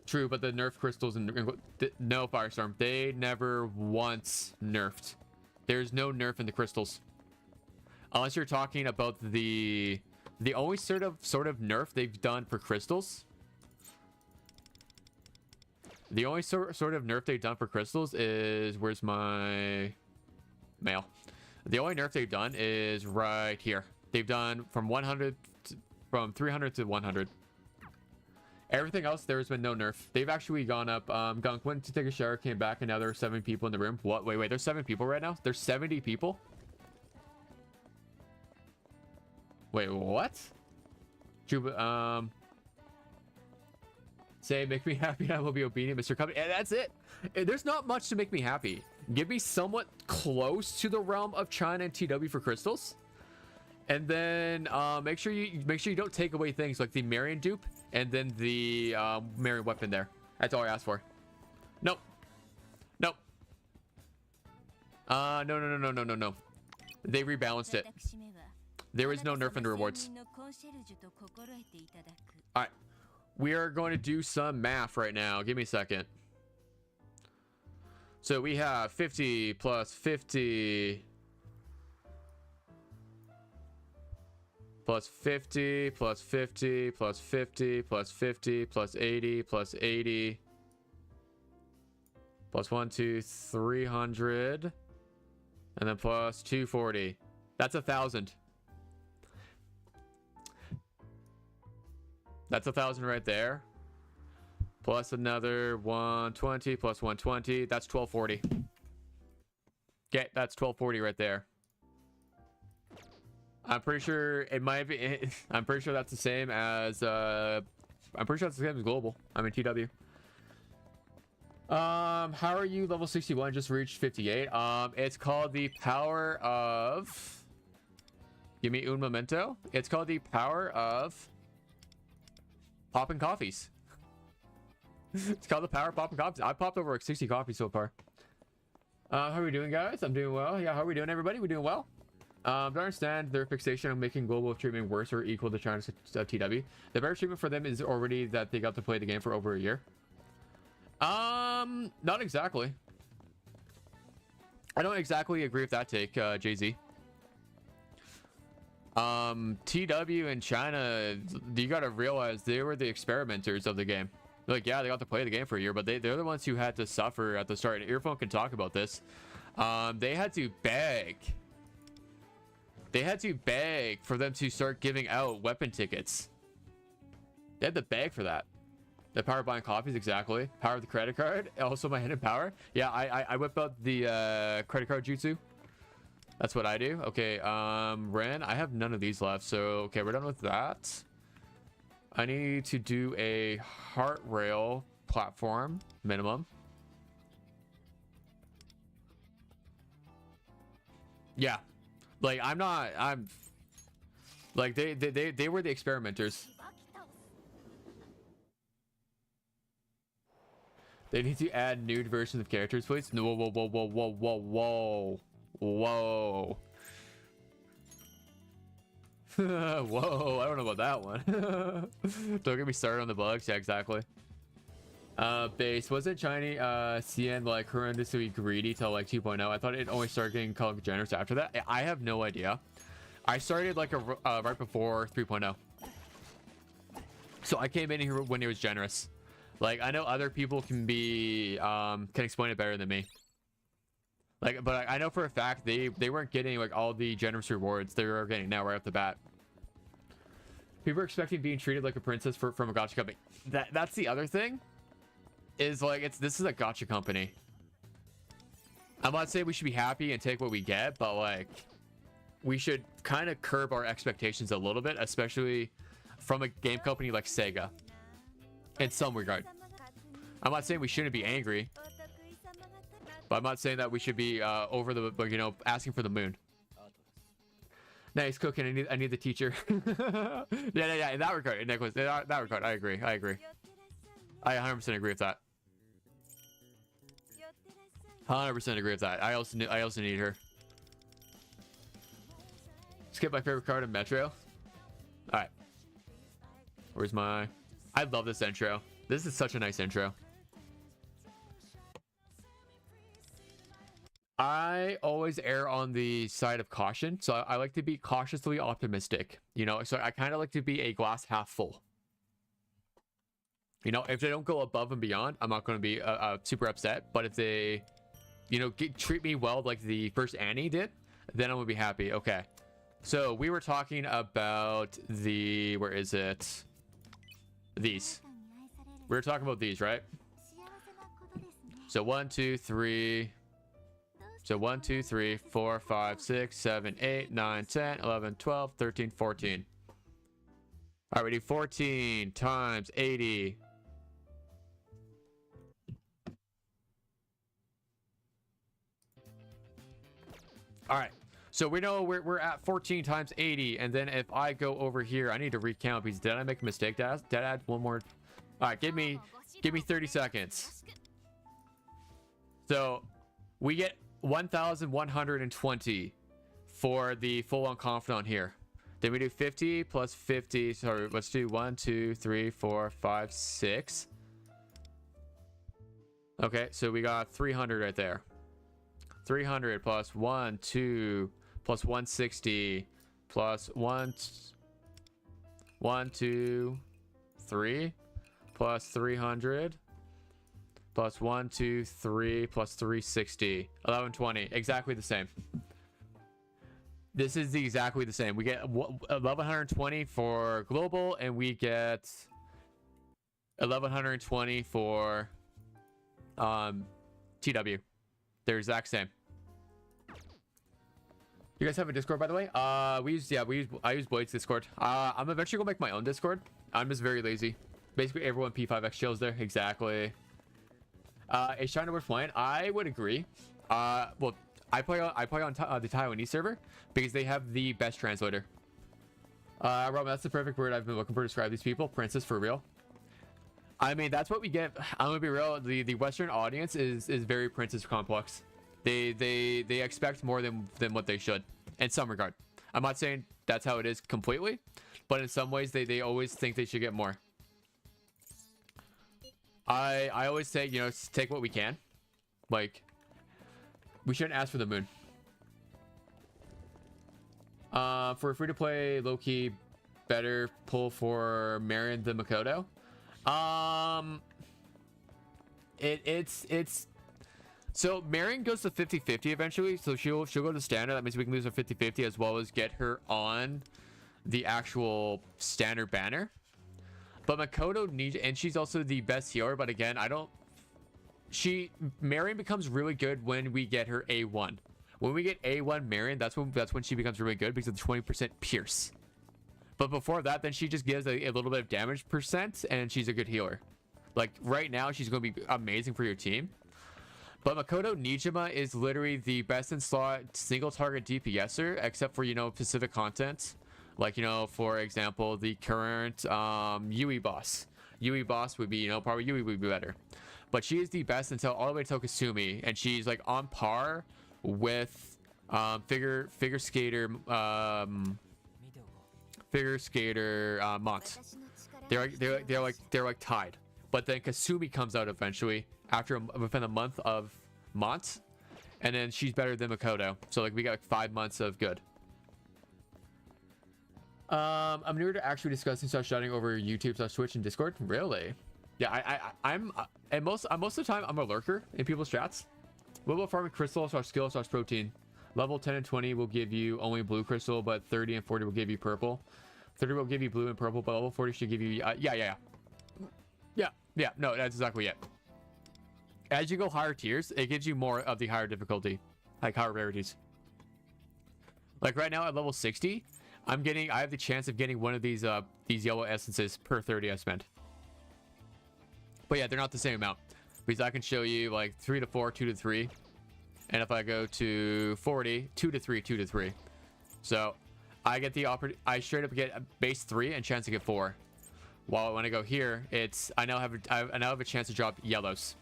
True, but the nerf crystals and no, Firestorm, they never once nerfed. There's no nerf in the crystals, unless you're talking about the only sort of nerf they've done for crystals. The only sort of nerf they've done for crystals is, where's my mail? The only nerf they've done is right here. They've done from 300 to 100. Everything else, there's been no nerf. They've actually gone up. Gunk went to take a shower, came back, and now there are 7 people in the room. What? Wait. There's 7 people right now? There's 70 people? Wait, what? Juba, say, make me happy, I will be obedient, Mr. Company. And that's it. There's not much to make me happy. Give me somewhat close to the realm of China and TW for crystals. And then make sure you don't take away things like the Marion dupe and then the Marion weapon there. That's all I asked for. Nope. No. They rebalanced it. There is no nerf in the rewards. All right, we are going to do some math right now. Give me a second. So we have 50 plus 50. Plus 50, plus 50, plus 50, plus 50, plus 80, plus 80. Plus 1, 2, 300. And then plus 240. That's 1,000. That's 1,000 right there. Plus another 120, plus 120. That's 1,240. Okay, that's 1,240 right there. I'm pretty sure it might be. I'm pretty sure that's the same as. I'm pretty sure that's the same as global. I'm in TW. How are you? Level 61. Just reached 58. It's called the power of. Give me un momento. It's called the power of popping coffees. It's called the power of popping coffees. I popped over like 60 coffees so far. How are we doing, guys? I'm doing well. Yeah, how are we doing, everybody? We doing well? Don't understand their fixation on making global treatment worse or equal to China's TW. The better treatment for them is already that they got to play the game for over a year. Not exactly. I don't exactly agree with that take, Jay-Z. TW and China, you gotta realize they were the experimenters of the game. Like, yeah, they got to play the game for a year, but they're the ones who had to suffer at the start. And Earphone can talk about this. They had to beg. They had to beg for them to start giving out weapon tickets. They had to beg for that. The power of buying coffees, exactly. Power of the credit card. Also my hidden power. Yeah, I whip out the credit card jutsu. That's what I do. Okay, Ren, I have none of these left. So, okay, we're done with that. I need to do a heart rail platform minimum. Yeah. Like, I'm like, they were the experimenters. They need to add nude versions of characters, please. No, whoa, whoa, whoa, whoa, whoa, whoa, whoa. Whoa, I don't know about that one. Don't get me started on the bugs. Yeah, exactly. Base, wasn't Shiny CN like horrendously greedy till like 2.0? I thought it only started getting called generous after that. I have no idea. I started like right before 3.0. So I came in here when it was generous. Like, I know other people can be can explain it better than me. Like, but I know for a fact they weren't getting like all the generous rewards they were getting now right off the bat. People are expecting being treated like a princess from a gacha company. That's the other thing. Is like this is a gacha company. I'm not saying we should be happy and take what we get, but like we should kind of curb our expectations a little bit, especially from a game company like Sega. In some regard. I'm not saying we shouldn't be angry, but I'm not saying that we should be over the, you know, asking for the moon. Nice cooking. I need the teacher. yeah. In that regard, Nicholas. In that regard, I agree. I 100% agree with that. 100% agree with that. I also need her. Skip my favorite card in Metro. All right. Where's my? I love this intro. This is such a nice intro. I always err on the side of caution, so I like to be cautiously optimistic. You know, so I kind of like to be a glass half full. You know, if they don't go above and beyond, I'm not going to be super upset. But if they, you know, treat me well like the first Annie did, then I'm going to be happy. Okay. So we were talking about the, where is it? These. We were talking about these, right? So 1, 2, 3. So 1, 2, 3, 4, 5, 6, 7, 8, 9, 10, 11, 12, 13, 14. All right, we do 14 times 80. All right. So we know we're at 14 times 80, and then if I go over here, I need to recount because did I make a mistake? Did I add one more? All right, give me 30 seconds. So we get 1,120 for the full-on confidant here. Then we do 50 plus 50. Sorry, let's do 1, 2, 3, 4, 5, 6. Okay, so we got 300 right there. 300 plus 1, 2 plus 160 plus 1, 2, 3 plus 300 plus 1, 2, 3 plus 360. 1120. Exactly the same. This is exactly the same. We get 1120 for global, and we get 1120 for TW. They're exact same. You guys have a Discord, by the way? I use Blade's Discord. I'm eventually gonna make my own Discord. I'm just very lazy. Basically, everyone P5X chills there. Exactly. Is China worth playing? I would agree. Well, I play on the Taiwanese server because they have the best translator. Rob, that's the perfect word I've been looking for to describe these people. Princess for real. I mean, that's what we get. I'm gonna be real. The Western audience is very princess complex. They expect more than what they should in some regard. I'm not saying that's how it is completely, but in some ways they always think they should get more. I always say, you know, take what we can. Like, we shouldn't ask for the moon. For free to play, low key, better pull for Marion than Makoto. It's so Marion goes to 50-50 eventually, so she'll go to standard. That means we can lose her 50-50 as well as get her on the actual standard banner. But Makoto needs, and she's also the best healer. But again, I don't. Marion becomes really good when we get her A1. When we get A1 Marion, that's when she becomes really good because of the 20% pierce. But before that, then she just gives a little bit of damage percent, and she's a good healer. Like right now, she's going to be amazing for your team. But Makoto Nijima is literally the best in slot single target DPSer, except for, you know, specific content. Like, you know, for example, the current Yui boss. Yui boss would be, you know, probably Yui would be better. But she is the best until all the way to Kasumi, and she's like on par with figure skater Mont. They're like tied. But then Kasumi comes out eventually within a month of Mont, and then she's better than Makoto. So like we got like 5 months of good. I'm newer to actually discussing stuff shouting over YouTube, Twitch, and Discord. Really? Yeah, I'm most of the time I'm a lurker in people's chats. What about farming crystal / skill / protein? Level 10 and 20 will give you only blue crystal, but 30 and 40 will give you purple. 30 will give you blue and purple, but level 40 should give you yeah. No, that's exactly it. As you go higher tiers, it gives you more of the higher difficulty, like higher rarities. Like right now at level 60, I have the chance of getting one of these yellow essences per 30 I spend. But yeah, they're not the same amount, because I can show you like 3 to 4, 2 to 3, and if I go to 40, 2 to 3, 2 to 3. So I get the I straight up get a base 3 and chance to get 4. While when I go here, I now have a chance to drop yellows.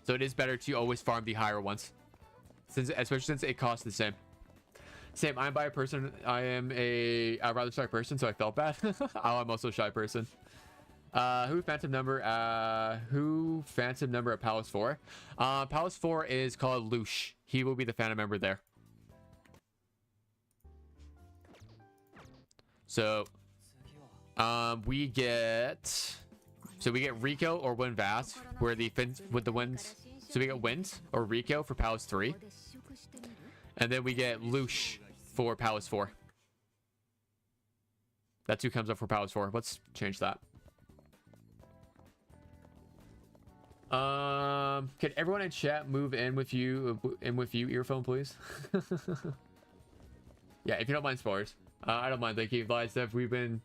So it is better to always farm the higher ones, especially since it costs the same. I'm by a person. I am a rather shy person, so I felt bad. I'm also a shy person. Who phantom number at Palace 4? Palace 4 is called Lush. He will be the phantom member there. So we get Rico or Wind Vast, where the fins with the winds. So we get Wind or Rico for Palace 3, and then we get Lush for Palace 4. That's who comes up for Palace 4. Let's change that. Can everyone in chat move in with you earphone, please? Yeah, if you don't mind spoilers. I don't mind. Thank you. Live stuff. We've been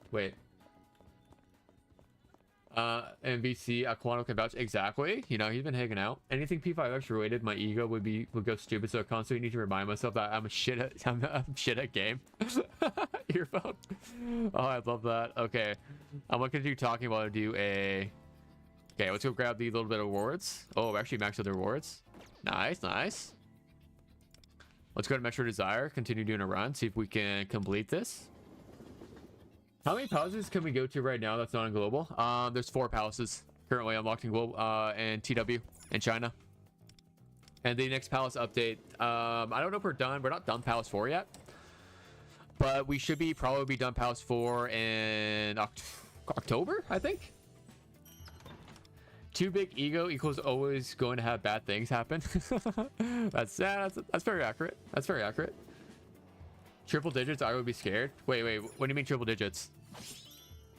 MVC Aquano can vouch. Exactly. You know, he's been hanging out. Anything P5X related, my ego would go stupid, so I constantly need to remind myself that I'm shit at game. Earphone. Oh, I love that. Okay. I'm not gonna do talking while I do a. Okay, let's go grab the little bit of rewards. Oh, actually maxed out the rewards. Nice. Let's go to Metro Desire, continue doing a run, see if we can complete this. How many palaces can we go to right now that's not in global? There's 4 palaces currently unlocked in global and TW in China. And the next palace update, I don't know if we're done. We're not done Palace 4 yet, but we should probably be done Palace 4 in October, I think. Too big ego equals always going to have bad things happen. That's very accurate. That's very accurate. Triple digits, I would be scared. Wait, what do you mean triple digits?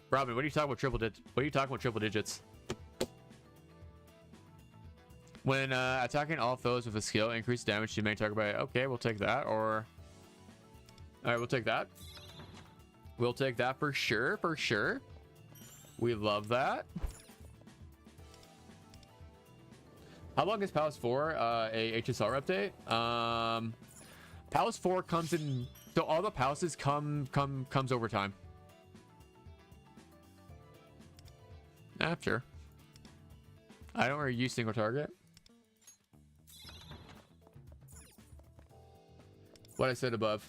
Robin, what are you talking about triple digits? When attacking all foes with a skill, increase damage to main target by. Okay, we'll take that. Or all right, we'll take that. We'll take that for sure. We love that. How long is Palace 4? A HSR update? Palace 4 comes in. So all the palaces comes over time. Sure. I don't really use single target. What I said above.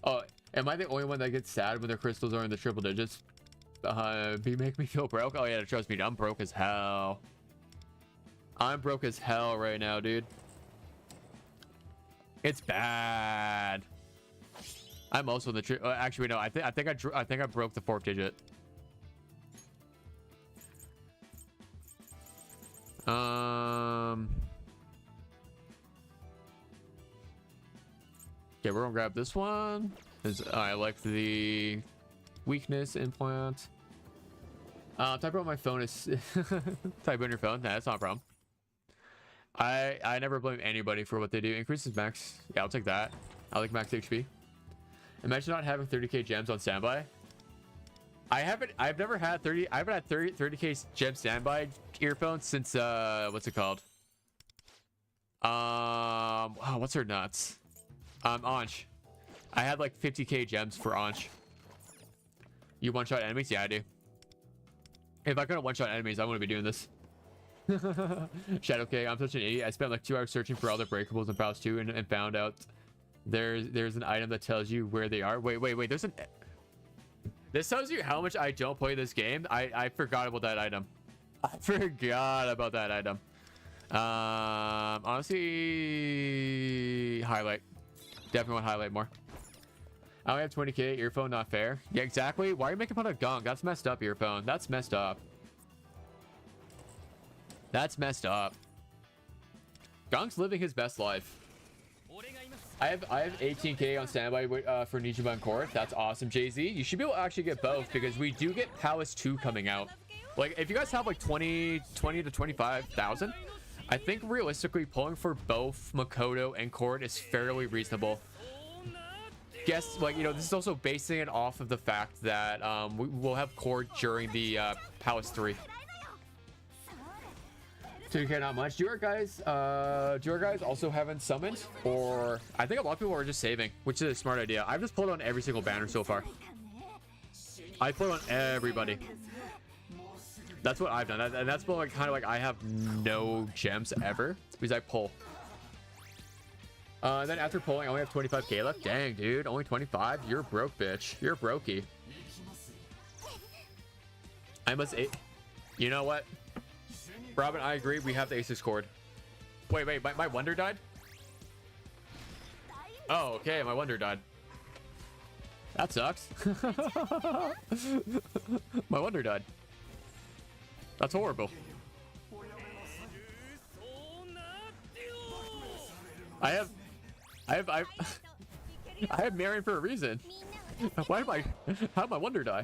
Oh, am I the only one that gets sad when their crystals are in the triple digits? Make me feel broke. Oh yeah, trust me, I'm broke as hell. I'm broke as hell right now, dude. It's bad. I'm also in the actually no, I think I broke the 4th digit. Okay, we're gonna grab this one. I like the weakness implant. Type out my phone is type on your phone. Nah, that's not a problem. I never blame anybody for what they do. Increases max. Yeah, I'll take that. I like max HP. Imagine not having 30k gems on standby. I've never had 30k gem standby earphones since what's it called? Oh, what's her nuts? Anch. I had like 50k gems for Anch. You one-shot enemies? Yeah, I do. If I couldn't one-shot enemies, I wouldn't be doing this. Shadow K, I'm such an idiot. I spent like 2 hours searching for all the breakables in Palace 2 and found out there's an item that tells you where they are. Wait, there's an... This tells you how much I don't play this game. I forgot about that item. I forgot about that item. Honestly, highlight. Definitely want to highlight more. I only have 20k. Earphone, not fair. Yeah, exactly. Why are you making fun of Gunk? That's messed up, Earphone. That's messed up. That's messed up. Gunk's living his best life. I have 18k on standby for Nijima and Court. That's awesome, Jay-Z. You should be able to actually get both because we do get Palace 2 coming out. Like, if you guys have like 20 to 25,000, I think realistically pulling for both Makoto and Court is fairly reasonable. Guess, like, you know, this is also basing it off of the fact that we will have Court during the Palace 3. 2k not much. Do our guys also haven't summoned? Or I think a lot of people are just saving, which is a smart idea. I've just pulled on every single banner so far. I pulled on everybody. That's what I've done, and that's like kind of like I have no gems ever because I pull. Then after pulling, I only have 25k left. Dang, dude, only 25. You're broke, bitch. You're brokey. I must. You know what? Robin, I agree. We have the Aces cord. Wait, my Wonder died? Oh, okay, my Wonder died. That sucks. My Wonder died. That's horrible. I have Marion for a reason. Why am how did my Wonder die?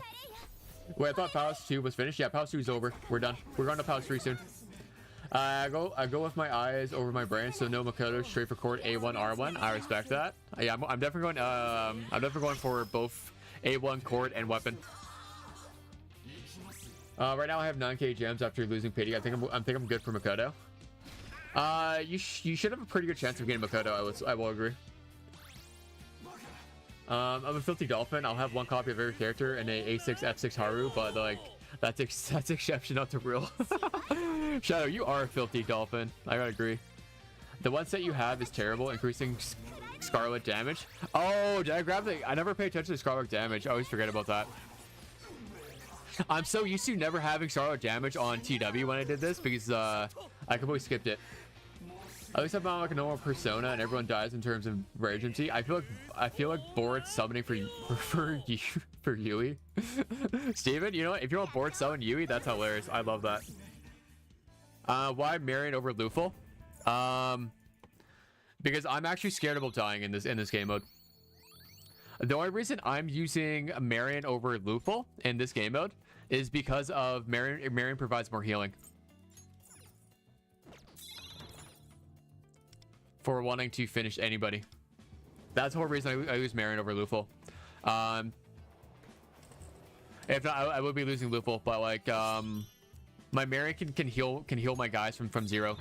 Wait, I thought Palace 2 was finished. Yeah, Palace 2 is over. We're done. We're going to Palace 3 soon. I go with my eyes over my brain, so no Makoto, straight for Court, A1, R1. I respect that. Yeah, I'm definitely going for both A1, Court, and weapon. Right now I have 9k gems after losing pity. I think I'm good for Makoto. You should have a pretty good chance of getting Makoto. I will agree. I'm a filthy dolphin. I'll have one copy of every character and a A6 F6 Haru, but like that's exception, not the rule. Shadow, you are a filthy dolphin. I gotta agree. The one set you have is terrible, increasing Scarlet damage. Oh, did I grab the? I never pay attention to Scarlet damage. I always forget about that. I'm so used to never having Scarlet damage on TW when I did this because I completely skipped it. At least I'm not like a normal persona and everyone dies in terms of regency. I feel like bored summoning for Yui. Steven, you know what? If you want board summon Yui, that's hilarious. I love that. Why Marion over Lufel? Because I'm actually scared about dying in this game mode. The only reason I'm using Marion over Lufel in this game mode is because of Marion provides more healing. For wanting to finish anybody. That's the whole reason I use Marion over Lufel. If not, I would be losing Lufel, but like my Marion can heal my guys from zero.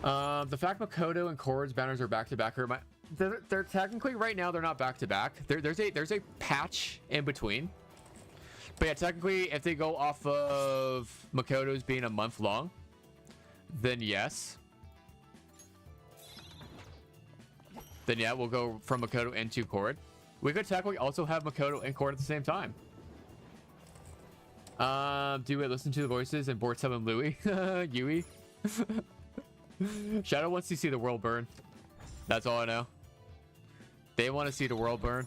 The fact Makoto and Korra's banners are back to back hurt my. They're technically right now they're not back to back. There's a patch in between. But yeah, technically if they go off of Makoto's being a month long, then yes. Then yeah, we'll go from Makoto into Cord. We could technically also have Makoto and Cord at the same time. Do we listen to the voices and board summon Louis? Yui. Shadow wants to see the world burn. That's all I know. They want to see the world burn.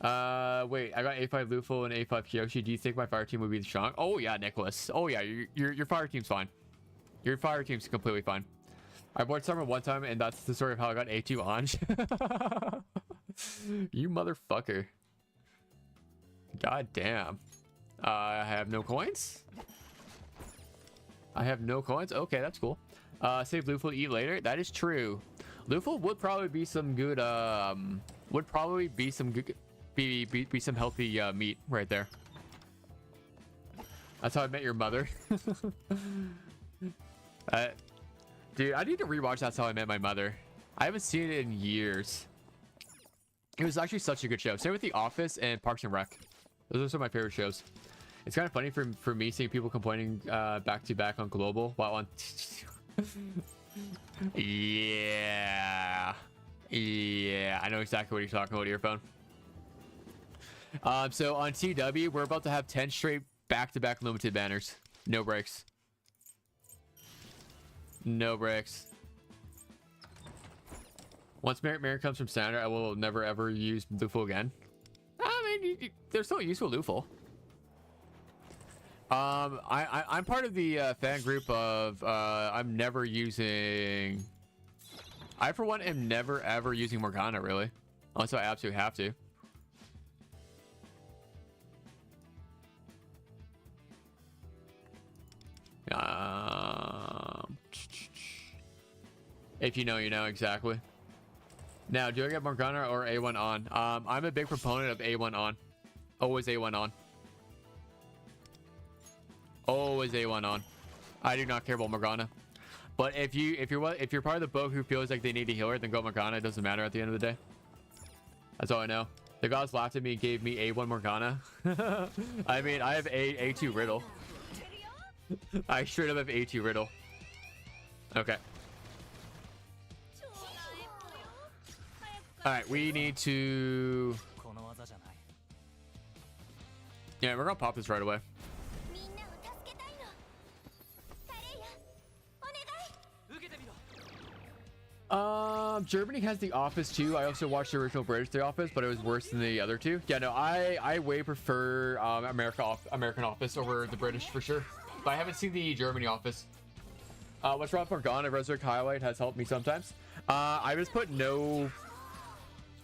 Wait, I got A5 Lufel and A5 Kyoshi. Do you think my fire team would be strong? Oh yeah, Nicholas. Oh yeah, your fire team's fine. Your fire team's completely fine. I bought Summer one time, and that's the story of how I got A2 Anj. You motherfucker. God damn. I have no coins. I have no coins. Okay, that's cool. Save Lufel, eat later. That is true. Lufel would probably be some good. Would probably be some good. Be some healthy meat right there. That's how I met your mother. Dude, I need to rewatch That's How I Met My Mother. I haven't seen it in years. It was actually such a good show. Same with The Office and Parks and Rec. Those are some of my favorite shows. It's kind of funny for me seeing people complaining back to back on Global while on. Yeah, I know exactly what you're talking about, earphone. So on CW, we're about to have 10 straight back-to-back limited banners. No breaks. No breaks. Once Merit comes from standard, I will never ever use Lufel again. I mean, they're still useful Lufel. I'm part of the fan group of I'm never using. I for one am never ever using Morgana really, unless I absolutely have to. If you know, you know exactly. Now, do I get Morgana or A1 on? I'm a big proponent of A1 on. Always A1 on. Always A1 on. I do not care about Morgana. But if you're part of the boat who feels like they need a healer, then go Morgana. It doesn't matter at the end of the day. That's all I know. The gods laughed at me and gave me A1 Morgana. I mean, I have A2 Riddle. I straight up have A2 Riddle. Okay. Alright, we need to... Yeah, we're gonna pop this right away. Germany has The Office too. I also watched the original British The Office, but it was worse than the other two. Yeah, no, I way prefer American Office over the British for sure. But I haven't seen the Germany Office. What's wrong with Morgana? Resurrect Highlight has helped me sometimes. I just put no...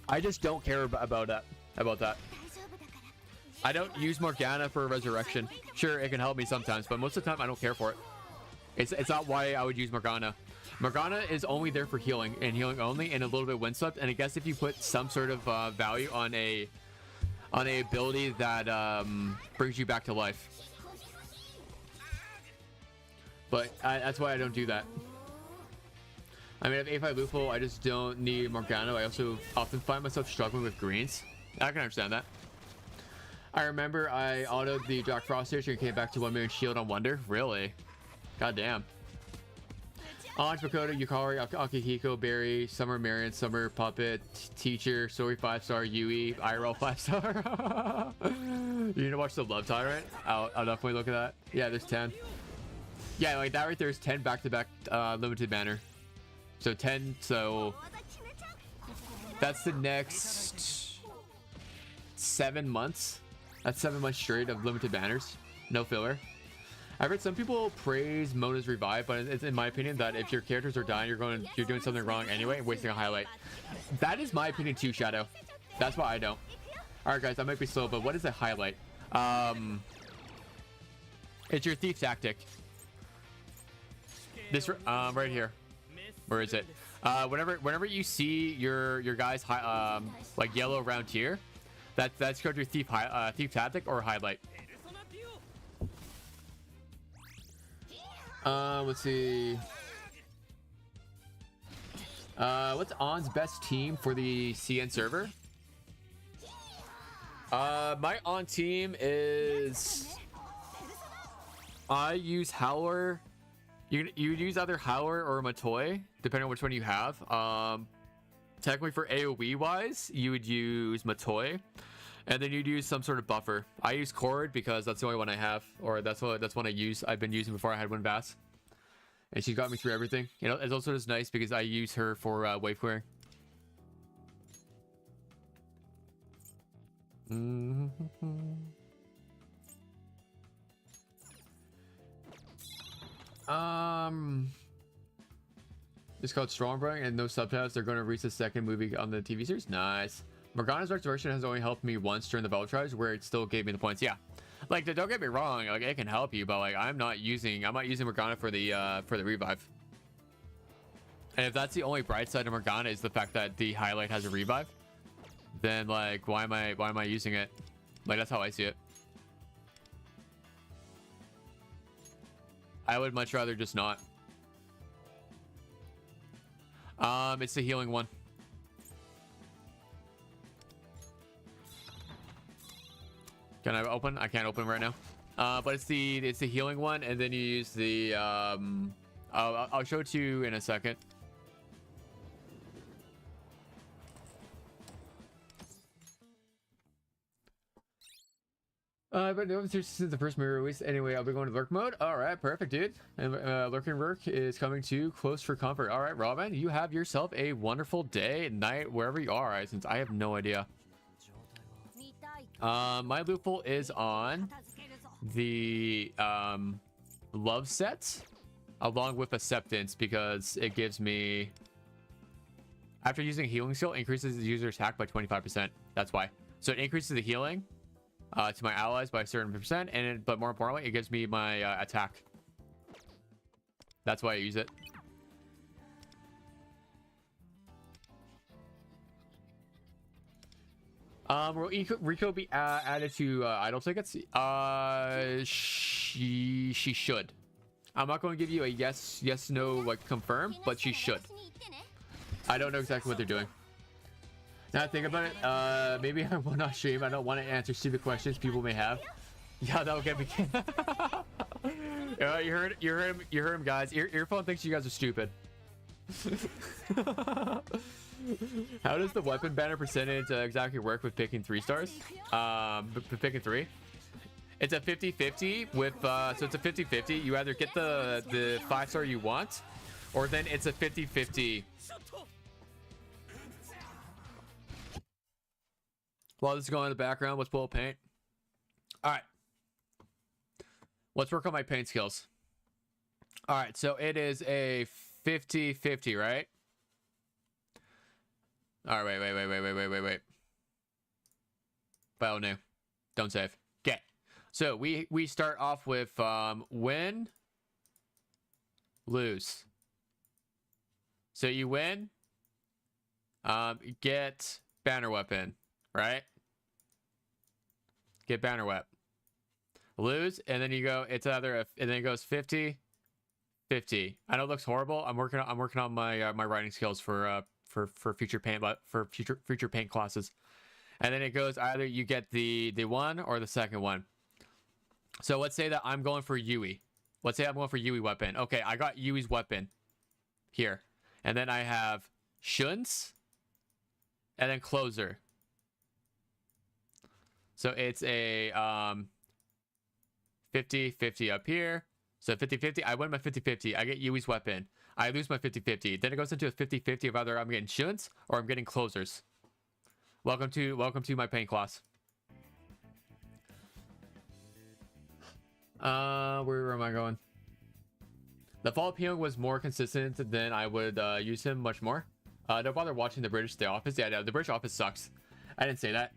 I just don't care about that. I don't use Morgana for Resurrection. Sure, it can help me sometimes, but most of the time I don't care for it. It's not why I would use Morgana. Morgana is only there for healing and healing only, and a little bit of wind swept. And I guess if you put some sort of value on a ability that brings you back to life. But that's why I don't do that. I mean, if A5 Lufel, I just don't need Morgana. I also often find myself struggling with greens. I can understand that. I remember I autoed the Jack Frost station and came back to 1 million shield on Wonder. Really? God damn. Anj, Makoto, Yukari, Akihiko, Barry, Summer Marion, Summer Puppet, Teacher, Sori 5-star, Yui, IRL 5-star. You need to watch the Love Tyrant? I'll definitely look at that. Yeah, there's 10. Yeah, like that right there is 10 back-to-back limited banner. So 10, so that's the next 7 months. That's 7 months straight of limited banners, no filler. I've heard some people praise Mona's revive, but it's in my opinion that if your characters are dying, you're doing something wrong anyway and wasting a highlight. That is my opinion too, Shadow. That's why I don't. All right, guys, I might be slow, but what is a highlight? It's your thief tactic. This right here. Where is it? Whenever you see your guys like yellow around here, that's called your thief tactic or highlight. Let's see. What's On's best team for the CN server? My On team is I use Howler. You use either Howler or Matoi, depending on which one you have. Technically for AoE wise, you would use Matoi, and then you'd use some sort of buffer. I use Cord because that's the only one I have, or that's one I've been using before I had Winbass, and she got me through everything. You know, it's also just nice because I use her for wave clearing. It's called Stormbringer and no subtitles. They're going to release a second movie on the TV series. Nice. Morgana's restoration has only helped me once during the battle tries, where it still gave me the points. Yeah, like don't get me wrong, like it can help you, but like I'm not using Morgana for the revive. And if that's the only bright side of Morgana is the fact that the highlight has a revive, then like why am I using it? Like that's how I see it. I would much rather just not. It's the healing one. Can I open? I can't open right now. But it's the healing one, and then you use the I'll show it to you in a second. But no, since the first mirror release. Anyway, I'll be going to lurk mode. All right, perfect, dude. And lurking work is coming to close for comfort. All right, Robin, you have yourself a wonderful day, night, wherever you are. Since I have no idea. My loophole is on the love set, along with acceptance, because it gives me, after using healing skill, increases the user's attack by 25%. That's why. So it increases the healing to my allies by a certain percent, and but more importantly, it gives me my attack. That's why I use it. Will Rico be added to idle tickets? She should. I'm not going to give you a yes no like confirm, but she should. I don't know exactly what they're doing. Now think about it, maybe I will not stream. I don't want to answer stupid questions people may have. Yeah, that'll get me. Yeah, you heard him, guys. Earphone thinks you guys are stupid. How does the weapon banner percentage exactly work with picking 3 stars? Picking 3. It's a 50-50 with so it's a 50-50. You either get the 5-star you want, or then it's a 50-50. While this is going in the background, let's pull a paint. All right. Let's work on my paint skills. All right, so it is a 50-50, right? All right, wait. File new. Don't save. Okay. So we start off with win, lose. So you win, get banner weapon, right? Get banner weapon. Lose, and then you go. It's either and then it goes 50-50. I know it looks horrible. I'm working on my my writing skills for future paint, but for future paint classes. And then it goes either you get the one or the second one. So let's say that I'm going for Yui. Let's say I'm going for Yui weapon. Okay, I got Yui's weapon here, and then I have Shun's, and then closer. So it's a 50-50 up here. So 50-50, I win my 50-50. I get Yui's weapon. I lose my 50-50. Then it goes into a 50-50 of either I'm getting Shun's or I'm getting closers. Welcome to my paint class. Where am I going? The fall appeal was more consistent than I would use him much more. Don't bother watching the British The Office. Yeah, no, the British Office sucks. I didn't say that.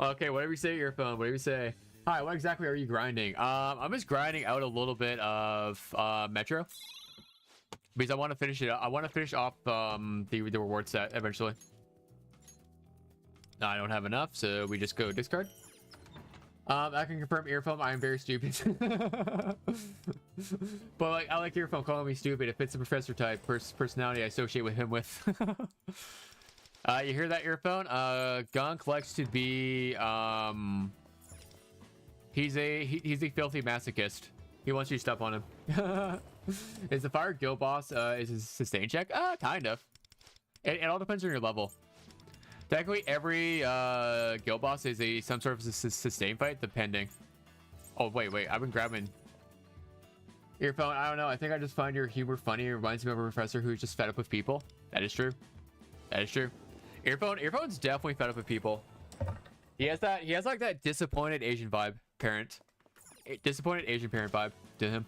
Okay, whatever you say, Earphone, whatever you say. Hi, what exactly are you grinding? I'm just grinding out a little bit of Metro, because I want to finish it up. I want to finish off the reward set eventually. I don't have enough, so we just go discard. I can confirm, Earphone, I am very stupid. But like, I like Earphone calling me stupid. It fits the professor type personality I associate with him with. You hear that, Earphone? Gunk likes to be he's a filthy masochist. He wants you to step on him. Is the fire guild boss is a sustain check? Kind of. It all depends on your level. Technically, every guild boss is some sort of sustain fight, depending. Oh wait, I've been grabbing Earphone. I don't know. I think I just find your humor funny. It reminds me of a professor who's just fed up with people. That is true. That is true. Earphone's definitely fed up with people. He has like that disappointed Asian vibe parent. Disappointed Asian parent vibe to him.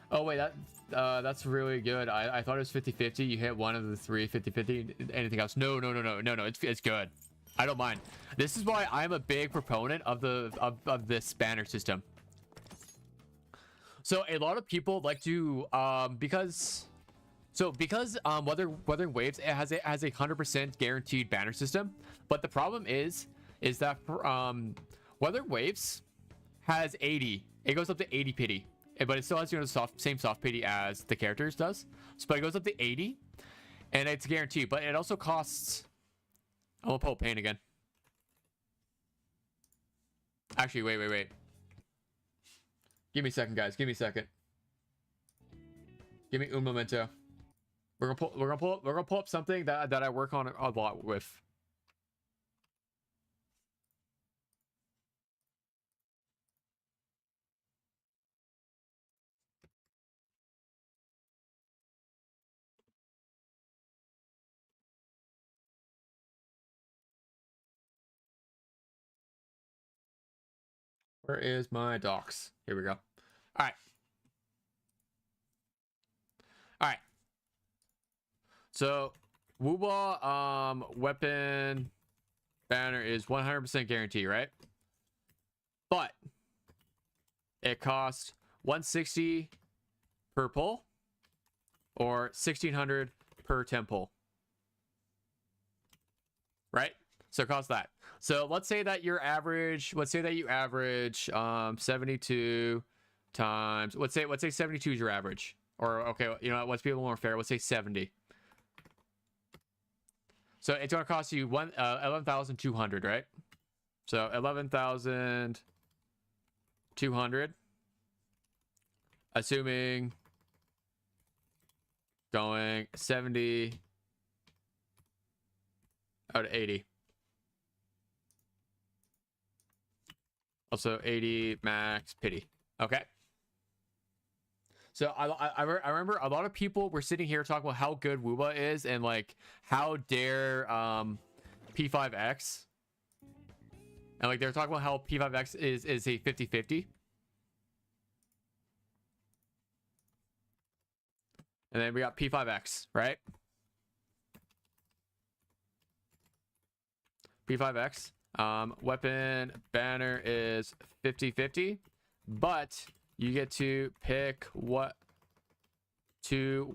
Oh wait, that's really good. I thought it was 50-50. You hit one of the three 50-50. Anything else? No. It's good. I don't mind. This is why I'm a big proponent of this banner system. So a lot of people like to because Wuthering Waves, it has a 100% guaranteed banner system, but the problem is that Wuthering Waves has 80. It goes up to 80 pity, but it still has, you know, the same soft pity as the characters does. So but it goes up to 80, and it's guaranteed. But it also costs. I'm gonna pull pain again. Actually, wait. Give me a second, guys. Give me a second. Give me un momento. We're gonna pull up something that I work on a lot with. Where is my docs? Here we go. All right. So, Wooba weapon banner is 100% guarantee, right? But it costs 160 per pull or 1600 per 10 pull. Right? So it costs that. So let's say that you average 72 times, let's say 72 is your average. Or okay, you know, let's be a little more fair. Let's say 70. So it's going to cost you 11,200, right? So 11,200, assuming going 70 out of 80. Also 80 max pity. Okay. So I remember a lot of people were sitting here talking about how good Wooba is and like how dare P5X. And like they're talking about how P5X is a 50-50. And then we got P5X, right? P5X. Weapon banner is 50-50, but you get to pick what two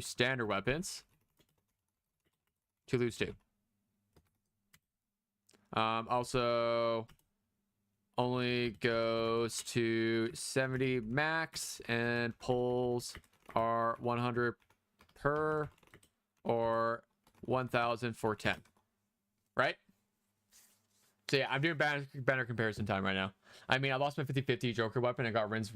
standard weapons to lose to. Also only goes to 70 max, and pulls are 100 per or 1,000 for 10. Right? So yeah, I'm doing banner comparison time right now. I mean, I lost my 50-50 Joker weapon and got Rins,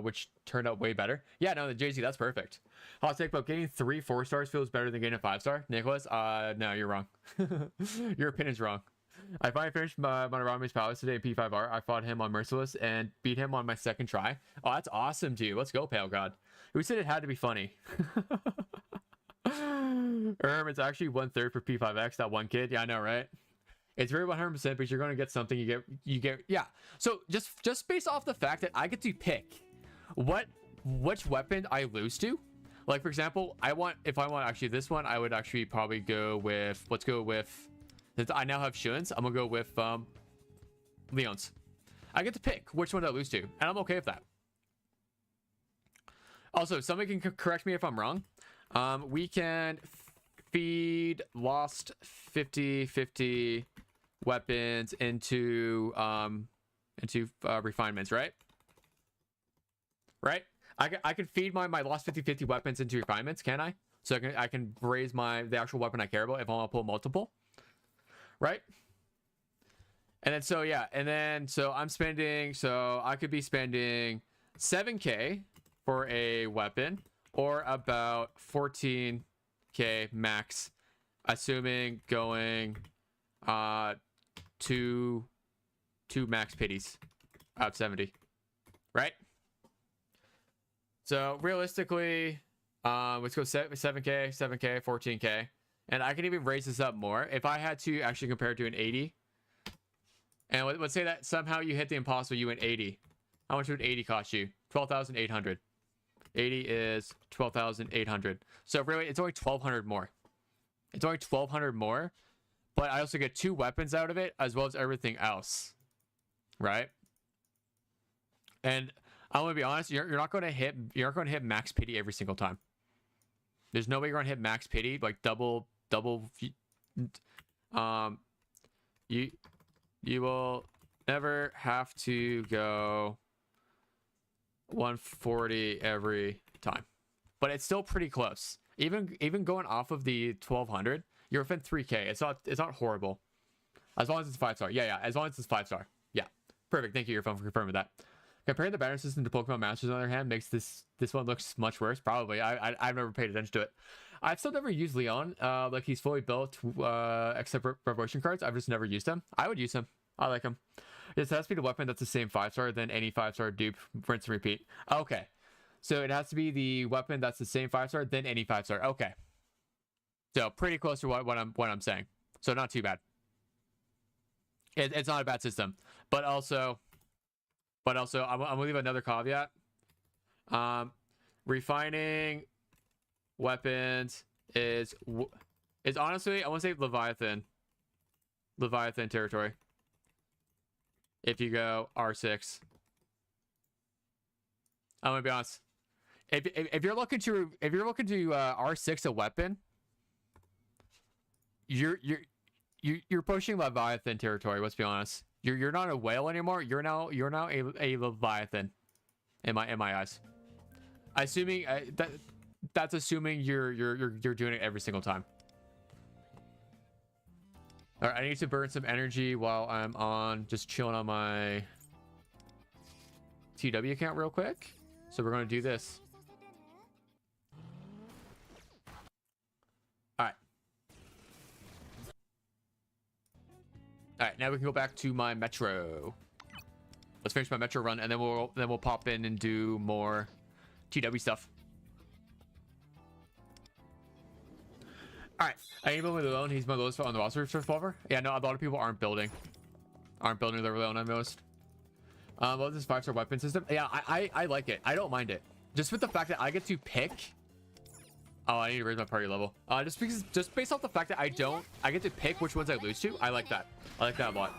which turned out way better. Yeah, no, the JZ, that's perfect. Hot take, but getting 3 4-stars feels better than getting a 5-star. Nicholas, no, you're wrong. Your opinion's wrong. I finally finished my Rami's Palace today in P5R. I fought him on Merciless and beat him on my second try. Oh, that's awesome, dude. Let's go, Pale God. Who said it had to be funny? It's actually 1/3 for P5X, that one kid. Yeah, I know, right? It's very 100%, but you're going to get something. You get, yeah. So just based off the fact that I get to pick which weapon I lose to. Like, for example, if I want actually this one, I would actually probably go with, let's go with, since I now have Shuns, I'm going to go with Leon's. I get to pick which one I lose to, and I'm okay with that. Also, somebody can correct me if I'm wrong. We can feed lost 50-50 weapons into refinements, right? I can feed my lost 50-50 weapons into refinements, can I? So I can raise the actual weapon I care about if I want to pull multiple, right? And then so yeah, and then so I could be spending 7k for a weapon, or about 14k max, assuming going two max pities out of 70, right? So realistically, let's go 7k, 14k, and I can even raise this up more if I had to actually compare it to an 80. And let's say that somehow you hit the impossible, you went 80. How much would 80 cost you? 12,800. 80 is 12,800. So really, it's only 1,200 more. It's only 1,200 more, but I also get 2 weapons out of it, as well as everything else, right? And I'm gonna be honest, you're not going to hit max pity every single time. There's no way you're gonna hit max pity like double. You will never have to go 140 every time, but it's still pretty close. Even going off of the 1,200, you're within 3K. It's not horrible, as long as it's 5-star. Yeah, as long as it's 5-star. Yeah, perfect. Thank you, your phone, for confirming that. Comparing the banner system to Pokemon Masters, on the other hand, makes this one looks much worse. Probably. I've never paid attention to it. I've still never used Leon. Like, he's fully built, except for revolution cards. I've just never used him. I would use him. I like him. It has to be the weapon that's the same 5-star than any 5-star dupe. Rinse and repeat. Okay. So it has to be the weapon that's the same 5-star than any 5-star. Okay. So pretty close to what I'm saying. So not too bad. It's not a bad system. But also I'm gonna leave another caveat. Refining weapons is honestly, I want to say Leviathan territory. If you go R6, I'm gonna be honest. If you're looking to R6 a weapon, you're pushing Leviathan territory. Let's be honest. You're not a whale anymore. You're now a Leviathan, in my eyes. Assuming that's assuming you're doing it every single time. All right, I need to burn some energy while I'm on just chilling on my TW account real quick. So we're gonna do this. All right, now we can go back to my metro. Let's finish my metro run, and then we'll pop in and do more TW stuff. All right, I need to build my Leon. He's my lowest on the roster for Revolver. Yeah, no, a lot of people aren't building their Leon. I've noticed. Well, this 5-star weapon system. Yeah, I like it. I don't mind it. Just with the fact that I get to pick. Oh, I need to raise my party level. Just based off the fact that I get to pick which ones I lose to. I like that. I like that a lot.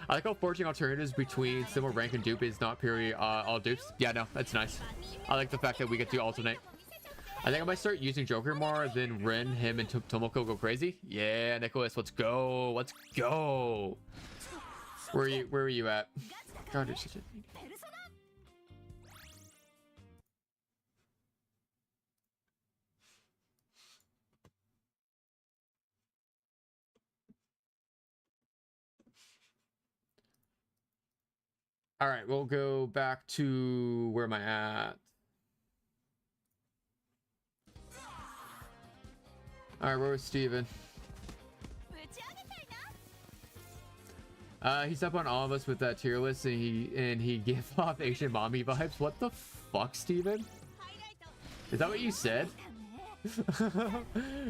I like how forging alternatives between similar rank and dupe is not purely all dupes. Yeah, no, that's nice. I like the fact that we get to alternate. I think I might start using Joker more than Rin, him, and Tomoko go crazy. Yeah, Nicholas, let's go. Let's go. Where are you at? God, it's such a... All right, we'll go back to where am I at? All right, where was Steven? He's up on all of us with that tier list, and he gave off Asian mommy vibes. What the fuck, Steven? Is that what you said?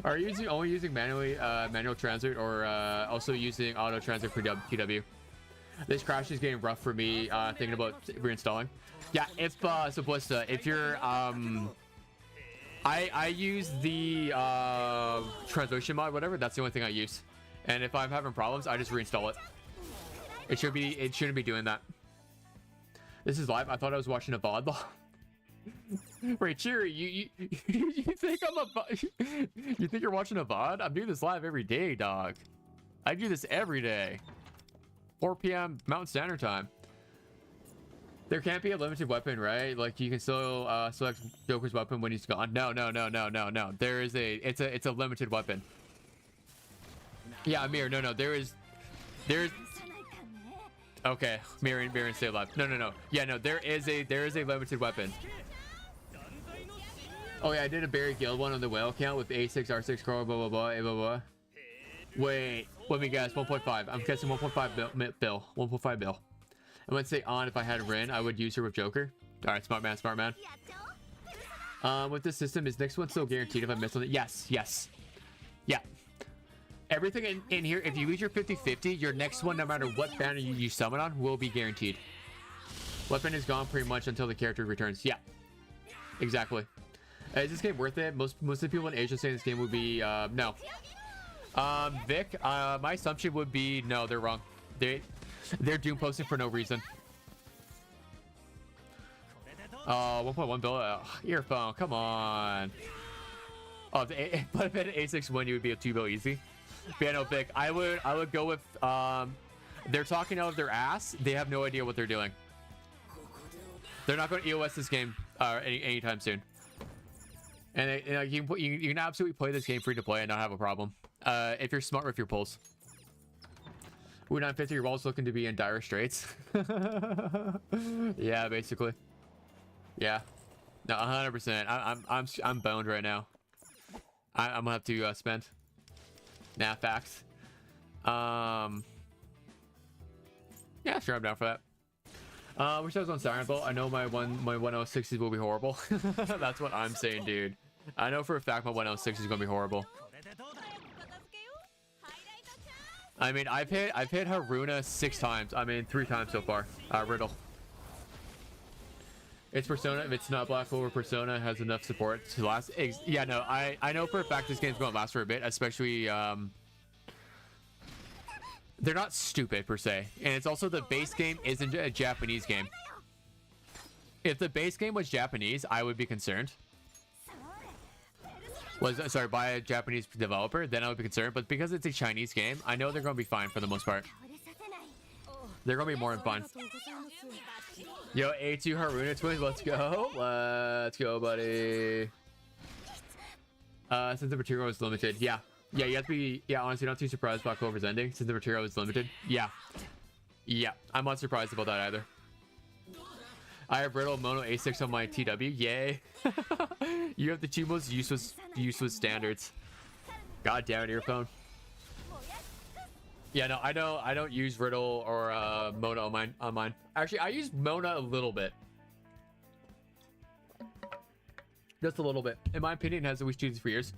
Are you only using manual transit, or also using auto transit for TW? This crash is getting rough for me, thinking about reinstalling. Yeah, if so Blista, if you're I use the translation mod, whatever. That's the only thing I use. And if I'm having problems, I just reinstall it. It shouldn't be doing that. This is live. I thought I was watching a VOD. Wait, Cheery, you think I'm you think you're watching a VOD? I'm doing this live every day, dog. I do this every day. 4 p.m. Mountain Standard Time. There can't be a limited weapon, right? Like, you can still select Joker's weapon when he's gone. No. There is it's a limited weapon. Yeah, Amir, no. There's okay, Mirren, stay alive. No. Yeah, no, there is a limited weapon. Oh yeah, I did a Barry Guild one on the whale account with A6, R6, Carl, blah blah. Wait, let me guess. 1.5. I'm guessing 1.5 bill. 1.5 bill. I would say on if I had Rin, I would use her with Joker. All right, smart man. With this system, is next one still guaranteed if I miss on it? Yes. Yeah. Everything in here, if you lose your 50-50, your next one, no matter what banner you summon on, will be guaranteed. Weapon is gone pretty much until the character returns. Yeah. exactly. Is this game worth it? Most of the people in Asia saying this game would be no. Vic, my assumption would be no. They're wrong. They're doom posting for no reason. 1.1 bill. Earphone. Come on. Oh, but if an A6 win, you would be a 2 bill easy. But yeah, no, Vic. I would go with they're talking out of their ass. They have no idea what they're doing. They're not going to EOS this game anytime soon. And you can absolutely play this game free to play and not have a problem. If you're smart with your pulls. Ooh, 950, your wall's looking to be in dire straits. Yeah, basically. Yeah. No, 100%. I'm boned right now. I'm gonna have to spend. Nah, facts. Yeah, sure, I'm down for that. Wish I was on Siren Bolt. I know my 106s will be horrible. That's what I'm saying, dude. I know for a fact my 106 is gonna be horrible. I mean, I've hit Haruna 6 times. I mean, 3 times so far. Riddle. It's Persona. If it's not Black Clover, Persona has enough support to last. Yeah, no, I know for a fact this game's gonna last for a bit, especially they're not stupid per se, and it's also the base game isn't a Japanese game. If the base game was Japanese, I would be concerned. Sorry, by a Japanese developer, then I would be concerned. But because it's a Chinese game, I know they're gonna be fine for the most part. They're gonna be more than fine. Yo, A2 Haruna twins, let's go. Let's go, buddy. Since the material is limited, yeah, you have to be, honestly, not too surprised about Clover's ending since the material is limited. Yeah, I'm not surprised about that either. I have Riddle Mono A6 on my TW. Yay. You have the 2 most useless standards. God damn it, earphone. Yeah, no, I don't use Riddle or Mona on mine. Actually, I use Mona a little bit. Just a little bit. In my opinion, it has at least 2 to 3 years.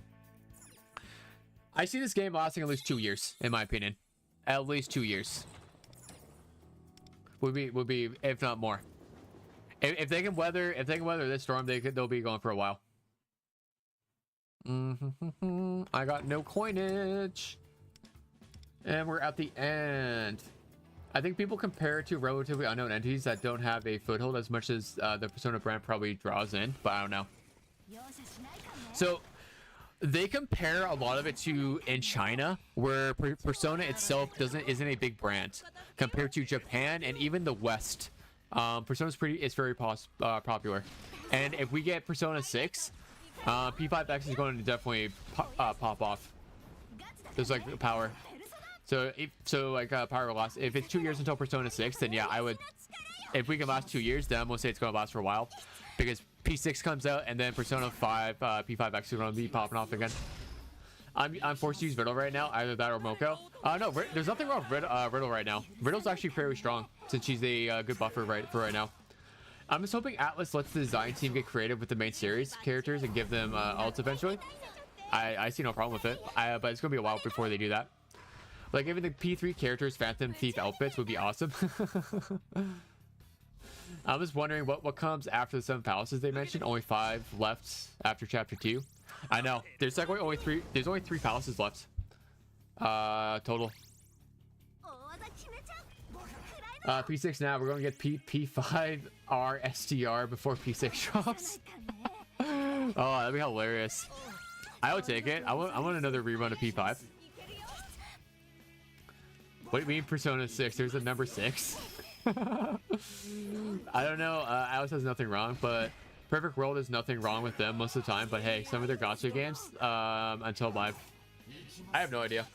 I see this game lasting at least 2 years, in my opinion. At least 2 years. Would be if not more. If they can weather this storm, they'll be going for a while. I got no coinage. And we're at the end. I think people compare it to relatively unknown entities that don't have a foothold as much as the Persona brand probably draws in, but I don't know. So they compare a lot of it to in China, where Persona itself isn't a big brand compared to Japan and even the West. Persona's very popular, and if we get Persona 6, P5X is going to definitely pop off. There's like power. So power will last. If it's 2 years until Persona 6, then yeah, I would. If we can last 2 years, then I'm gonna say it's gonna last for a while, because P6 comes out and then Persona 5, P5X is gonna be popping off again. I'm forced to use Riddle right now, either that or Moko. No, there's nothing wrong with Riddle right now. Riddle's actually fairly strong since she's a good buffer for right now. I'm just hoping Atlas lets the design team get creative with the main series characters and give them ults eventually. I see no problem with it, but it's gonna be a while before they do that. Like, even the P3 characters Phantom Thief outfits would be awesome. I'm just wondering what comes after the 7 palaces they mentioned. Only 5 left after chapter 2. I know. There's like only 3. There's only 3 palaces left. Total. P6 now. We're gonna get P5 R STR before P6 drops. Oh, that'd be hilarious. I would take it. I want another rerun of P5. What do you mean Persona 6? There's a number 6. I don't know. Alice has nothing wrong, but Perfect World is nothing wrong with them most of the time. But hey, some of their gacha games, until live, I have no idea.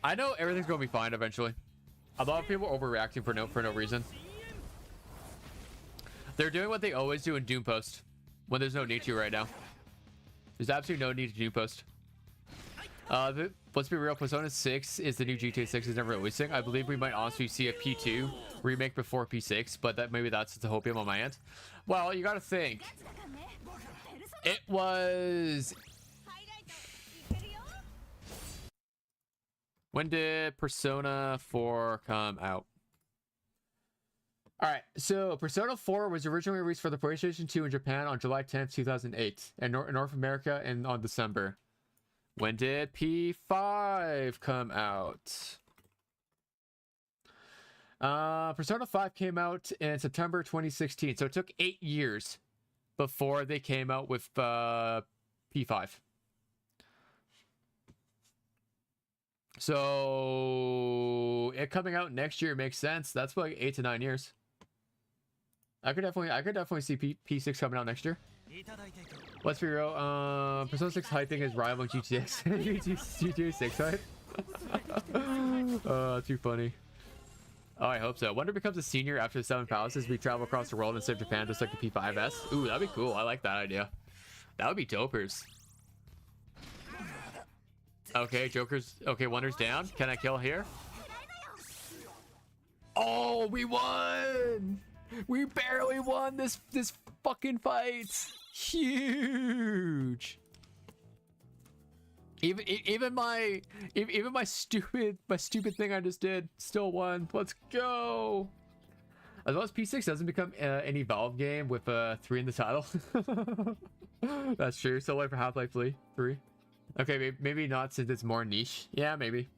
I know everything's gonna be fine eventually. A lot of people are overreacting for no reason. They're doing what they always do in Doom Post when there's no need to right now. There's absolutely no need to Doom Post. Let's be real, Persona 6 is the new GTA 6 is never releasing. I believe we might honestly see a P2 remake before P6, but maybe that's the hopium on my end. Well, you gotta think. It was... When did Persona 4 come out? All right, so Persona 4 was originally released for the PlayStation 2 in Japan on July 10th, 2008, and North America and on December. When did P5 come out? Persona 5 came out in September 2016, so it took 8 years before they came out with P5. So it coming out next year makes sense. That's like 8 to 9 years. I could definitely see P6 coming out next year. Let's be real. Persona 6 hype thing is rivaling GTA 6 hype. Too funny. Oh, I hope so. Wonder becomes a senior after the 7 palaces. We travel across the world instead of Japan, just like the P5S. Ooh, that'd be cool. I like that idea. That would be dopers. Okay, Joker's. Okay, Wonder's down. Can I kill here? Oh, we won! We barely won this fucking fight. Huge. Even my stupid thing I just did still won. Let's go. As well as P6 doesn't become an Evolve game with 3 in the title. That's true. Still like for Half-Life 3. Okay, maybe not since it's more niche. Yeah, maybe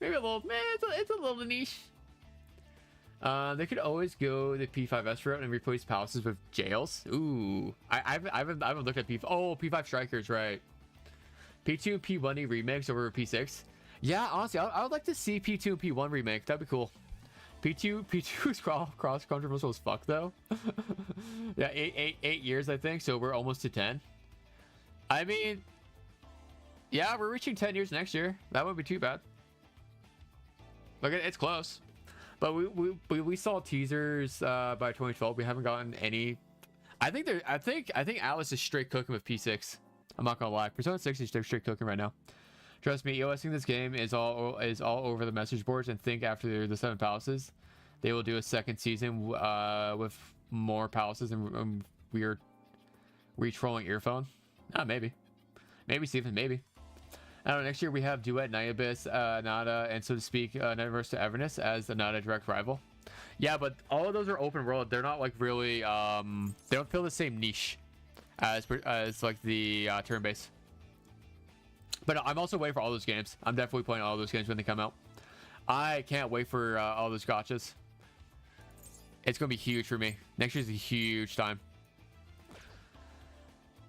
a little. Man, it's a little niche. They could always go the P5S route and replace palaces with jails. Ooh, I haven't looked at P5. Oh, P5 Strikers, right? P2 and P1 remakes over P6. Yeah, honestly, I would like to see P2 and P1 remake. That'd be cool. P2 is cross controversial as fuck though. Yeah, 8 years I think. So we're almost to 10. I mean, yeah, we're reaching 10 years next year. That wouldn't be too bad. Look, it's close. But we saw teasers by 2012. We haven't gotten any. I think Alice is straight cooking with P6. I'm not gonna lie. Persona 6 is straight cooking right now. Trust me, EOSing this game is all over the message boards, and think after the 7 palaces, they will do a second season with more palaces and weird re-trolling earphone. Maybe Stephen, maybe. I don't know, next year we have Duet, Night Abyss, Nada, and so to speak, Nightverse to Everness as the Nada direct rival. Yeah, but all of those are open world. They're not like really, they don't fill the same niche as like the turn-based. But I'm also waiting for all those games. I'm definitely playing all those games when they come out. I can't wait for all those gotchas. It's gonna be huge for me. Next year's a huge time.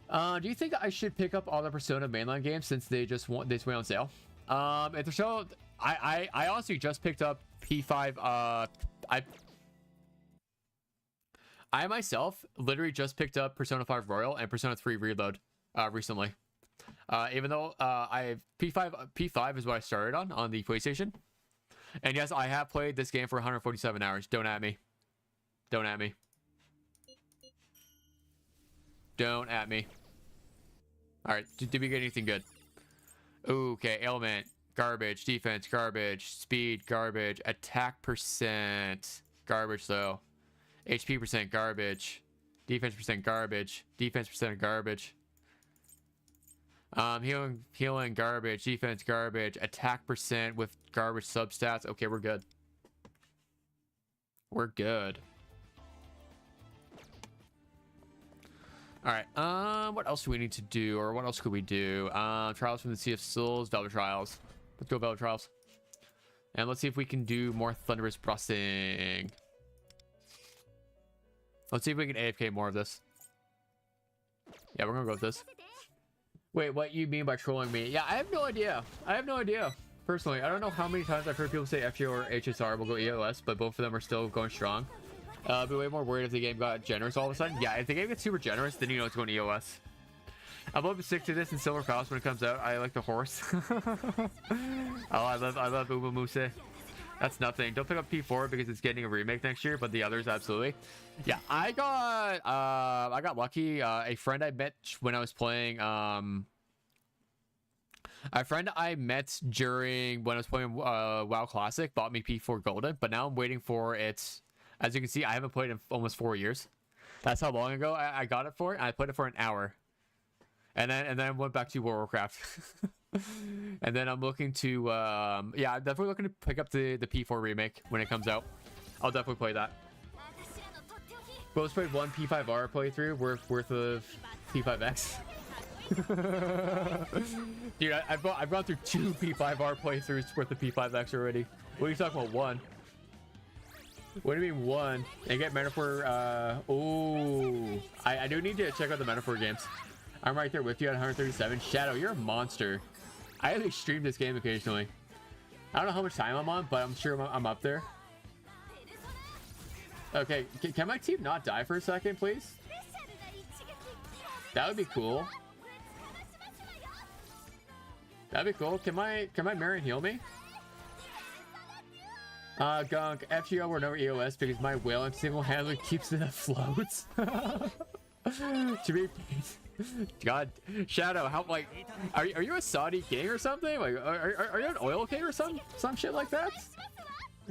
Do you think I should pick up all the Persona mainline games since they just went on sale? If they're so, I honestly just picked up P5. I myself literally just picked up Persona 5 Royal and Persona 3 Reload recently. Even though P5 is what I started on the PlayStation. And yes, I have played this game for 147 hours. Don't at me. Don't at me. Don't at me. Alright, did we get anything good? Okay, ailment, garbage, defense, garbage, speed, garbage, attack percent, garbage though. HP percent, garbage. Defense percent, garbage. Defense percent, garbage. Healing, garbage. Defense, garbage. Attack percent with garbage substats. Okay, we're good. We're good. All right. What else do we need to do, or what else could we do? Trials from the Sea of Souls, Velvet Trials. Let's go Velvet Trials. And let's see if we can do more Thunderous Brussing. Let's see if we can AFK more of this. Yeah, we're gonna go with this. Wait, what you mean by trolling me? Yeah, I have no idea. Personally, I don't know how many times I've heard people say FGO or HSR will go EOS, but both of them are still going strong. I'd be way more worried if the game got generous all of a sudden. Yeah, if the game gets super generous, then you know it's going EOS. I'm going to stick to this in Silver Palace when it comes out. I like the horse. Oh, I love Ubu Muse. That's nothing. Don't pick up P4 because it's getting a remake next year, but the others absolutely. Yeah, I got lucky. A friend I met when I was playing a friend I met during when I was playing WoW Classic bought me P4 Golden, but now I'm waiting for it. As you can see, I haven't played in almost 4 years. That's how long ago I got it for. And I played it for an hour, and then I went back to World of Warcraft. And then I'm looking to yeah, I'm definitely looking to pick up the P4 remake when it comes out. I'll definitely play that. Both played one P5R playthrough worth of P5X. Dude, I've gone through 2 P5R playthroughs worth of P5X already. What are you talking about? 1? What do you mean 1? And get Metaphor. Oh, I do need to check out the Metaphor games. I'm right there with you at 137. Shadow, you're a monster. I actually stream this game occasionally. I don't know how much time I'm on, but I'm sure I'm up there. Okay, can my team not die for a second, please? That would be cool. That'd be cool. Can my Marion heal me? Gunk, FGO or no EOS because my whale single-handedly keeps it afloat. To be God, Shadow, how like are you a Saudi king or something? Like are you an oil king or some shit like that?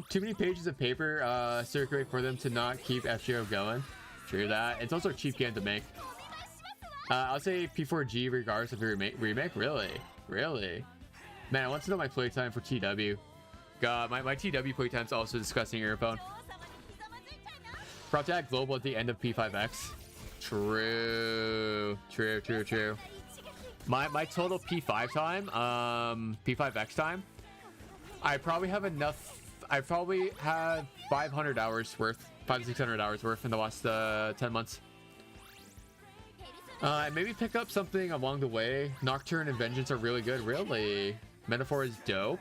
Too many pages of paper circulate for them to not keep FGO going. True that. It's also a cheap game to make. I'll say P4G regardless of your remake. Really? Man, I want to know my playtime for TW. God, my TW playtime's also discussing earphone. Probably add global at the end of P5X. True. My total P5 time, P5X time, I probably have enough. I probably have 500 hours worth, 500 to 600 hours worth in the last 10 months. Maybe pick up something along the way. Nocturne and Vengeance are really good. Really, Metaphor is dope.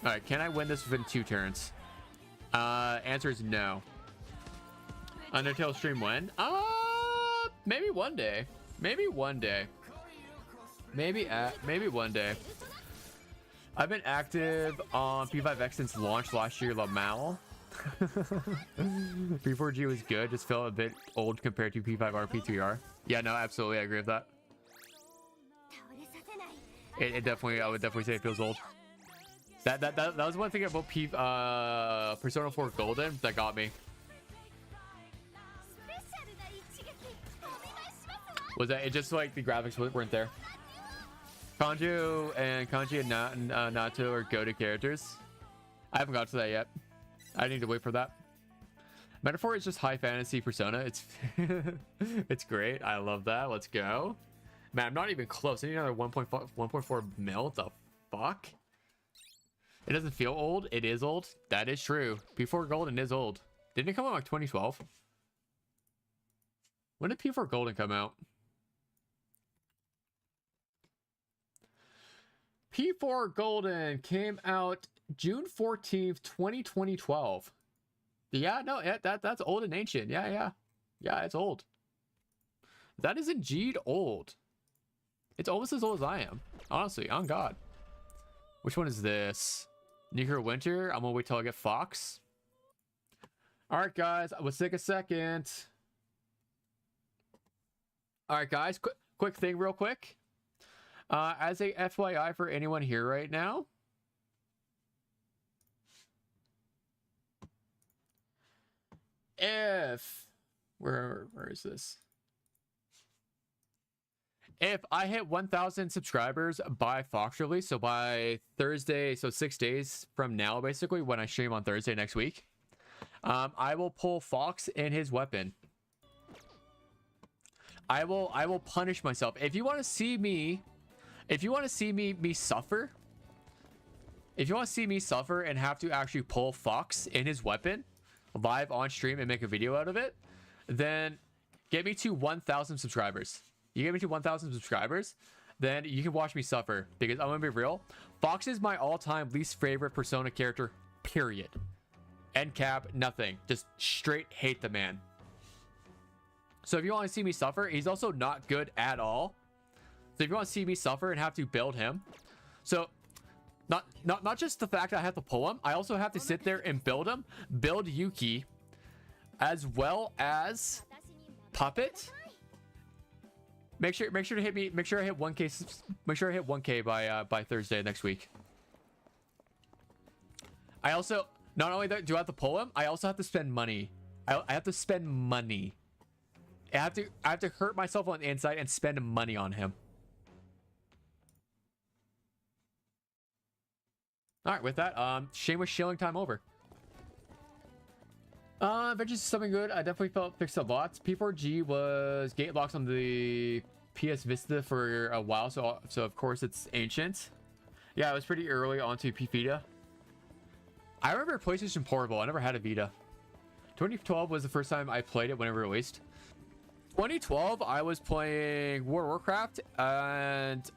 All right, can I win this within 2 turns? Answer is no. Undertale stream when? Maybe one day. Maybe one day. Maybe one day. I've been active on P5X since launch last year, Lamal. P4G was good, just felt a bit old compared to P5R, P3R. Yeah, no, absolutely, I agree with that. It definitely, I would definitely say it feels old. That was one thing about Persona 4 Golden that got me. Was that it? Just like the graphics weren't there. Kanji and Nato are go-to characters. I haven't got to that yet. I need to wait for that. Metaphor is just high fantasy Persona. It's it's great. I love that. Let's go. Man, I'm not even close. I need another 1.4 mil. The fuck? It doesn't feel old. It is old. That is true. P4 Golden is old. Didn't it come out like 2012? When did P4 Golden come out? P4 Golden came out June 14th, 2012. Yeah, no, yeah, that's old and ancient. Yeah, it's old. That is indeed old. It's almost as old as I am. Honestly, on God. Which one is this? Nuclear Winter. I'm gonna wait till I get Fox. All right, guys. Let's take a second. All right, guys. Quick thing, real quick. As a FYI for anyone here right now. Where is this? If I hit 1,000 subscribers by Fox release, so by Thursday, so 6 days from now, basically, when I stream on Thursday next week, I will pull Fox and his weapon. I will punish myself. If you want to see me, suffer, if you want to see me suffer and have to actually pull Fox and his weapon live on stream and make a video out of it, then get me to 1,000 subscribers. You get me to 1,000 subscribers, then you can watch me suffer. Because I'm gonna be real, Fox is my all-time least favorite Persona character, period. End cap, nothing. Just straight hate the man. So if you want to see me suffer, he's also not good at all. So if you want to see me suffer and have to build him, so not just the fact that I have to pull him, I also have to sit there and build him, build Yuki, as well as Puppet. Make sure to hit me. Make sure I hit 1K. Make sure I hit 1K by Thursday next week. I also not only do I have to pull him, I also have to spend money. I have to spend money. I have to hurt myself on the inside and spend money on him. All right, with that, shameless shilling time over. Adventures is something good. I definitely felt fixed up lots. P4G was gate locks on the PS Vista for a while, so of course it's ancient. Yeah, it was pretty early onto P Vita. I remember PlayStation Portable. I never had a Vita. 2012 was the first time I played it when it released. 2012, I was playing World of Warcraft, and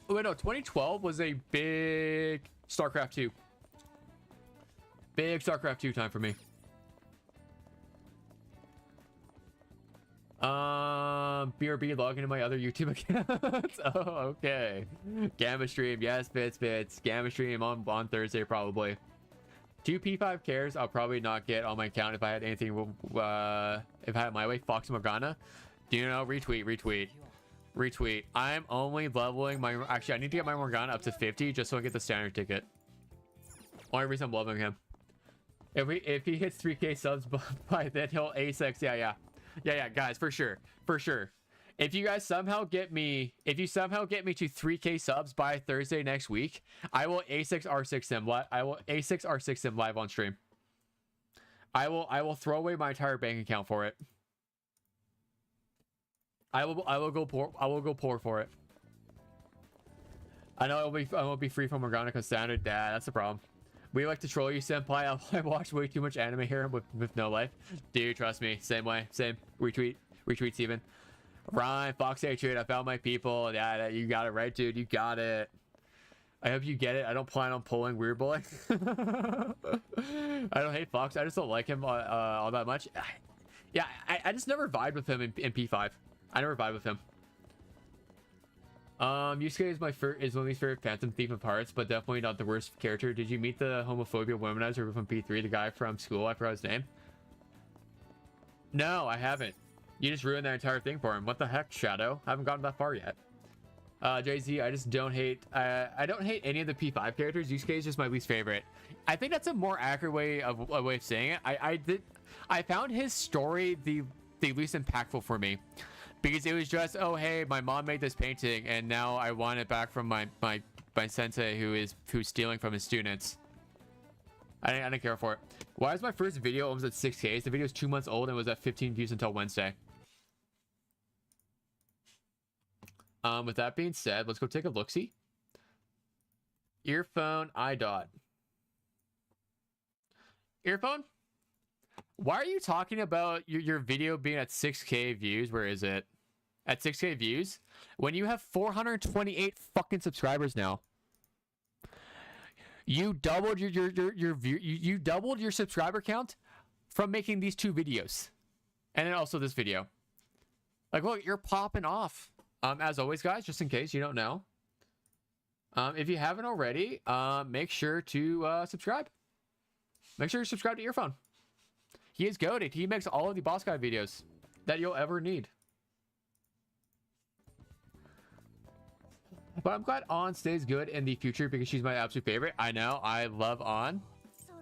wait, no, 2012 was a big StarCraft 2. Big StarCraft 2 time for me. BRB log into my other YouTube accounts. Oh, okay. Gamma stream, yes, bits. Gamma stream on Thursday probably. 2 P5 cares I'll probably not get on my account if I had anything if I had my way. Fox Morgana, do you know? Retweet. I'm only leveling my, actually I need to get my Morgana up to 50 just so I get the standard ticket. Only reason I'm leveling him. If he hits 3k subs by then he'll A6. Yeah, guys, for sure. If you guys somehow get me to 3k subs by Thursday next week, I will A6 R6 him. I will A6 R6 him live on stream. I will throw away my entire bank account for it. I will go poor for it. I know I won't be free from Morgana because standard. Dad, that's the problem. We like to troll you, senpai. I watch way too much anime here with no life. Dude, trust me. Same way. Same. Retweet, Steven. Ryan, Fox Hatred, I found my people. Yeah, you got it right, dude. You got it. I hope you get it. I don't plan on pulling Weird Boy. I don't hate Fox. I just don't like him all that much. Yeah, I just never vibed with him in P5. I never vibed with him. Yusuke is one of my favorite Phantom Thief of Hearts, but definitely not the worst character. Did you meet the homophobia womanizer from P3, the guy from school? I forgot his name. No, I haven't. You just ruined that entire thing for him. What the heck, Shadow? I haven't gotten that far yet. Jay-Z, I just don't hate... I don't hate any of the P5 characters. Yusuke is just my least favorite. I think that's a more accurate way of saying it. I found his story the least impactful for me. Because it was just, oh, hey, my mom made this painting, and now I want it back from my sensei who's stealing from his students. I didn't care for it. Why is my first video almost at 6K? The video is 2 months old and was at 15 views until Wednesday. With that being said, let's go take a look-see. Earphone, iDot. Earphone? Why are you talking about your video being at 6K views? Where is it? At 6K views? When you have 428 fucking subscribers now. You doubled you doubled your subscriber count from making these 2 videos. And then also this video. Like, look, you're popping off. As always, guys, just in case you don't know. If you haven't already, make sure to subscribe. Make sure you subscribe to Earphone. He is goated. He makes all of the boss guy videos that you'll ever need. But I'm glad On stays good in the future because she's my absolute favorite. I know. I love On.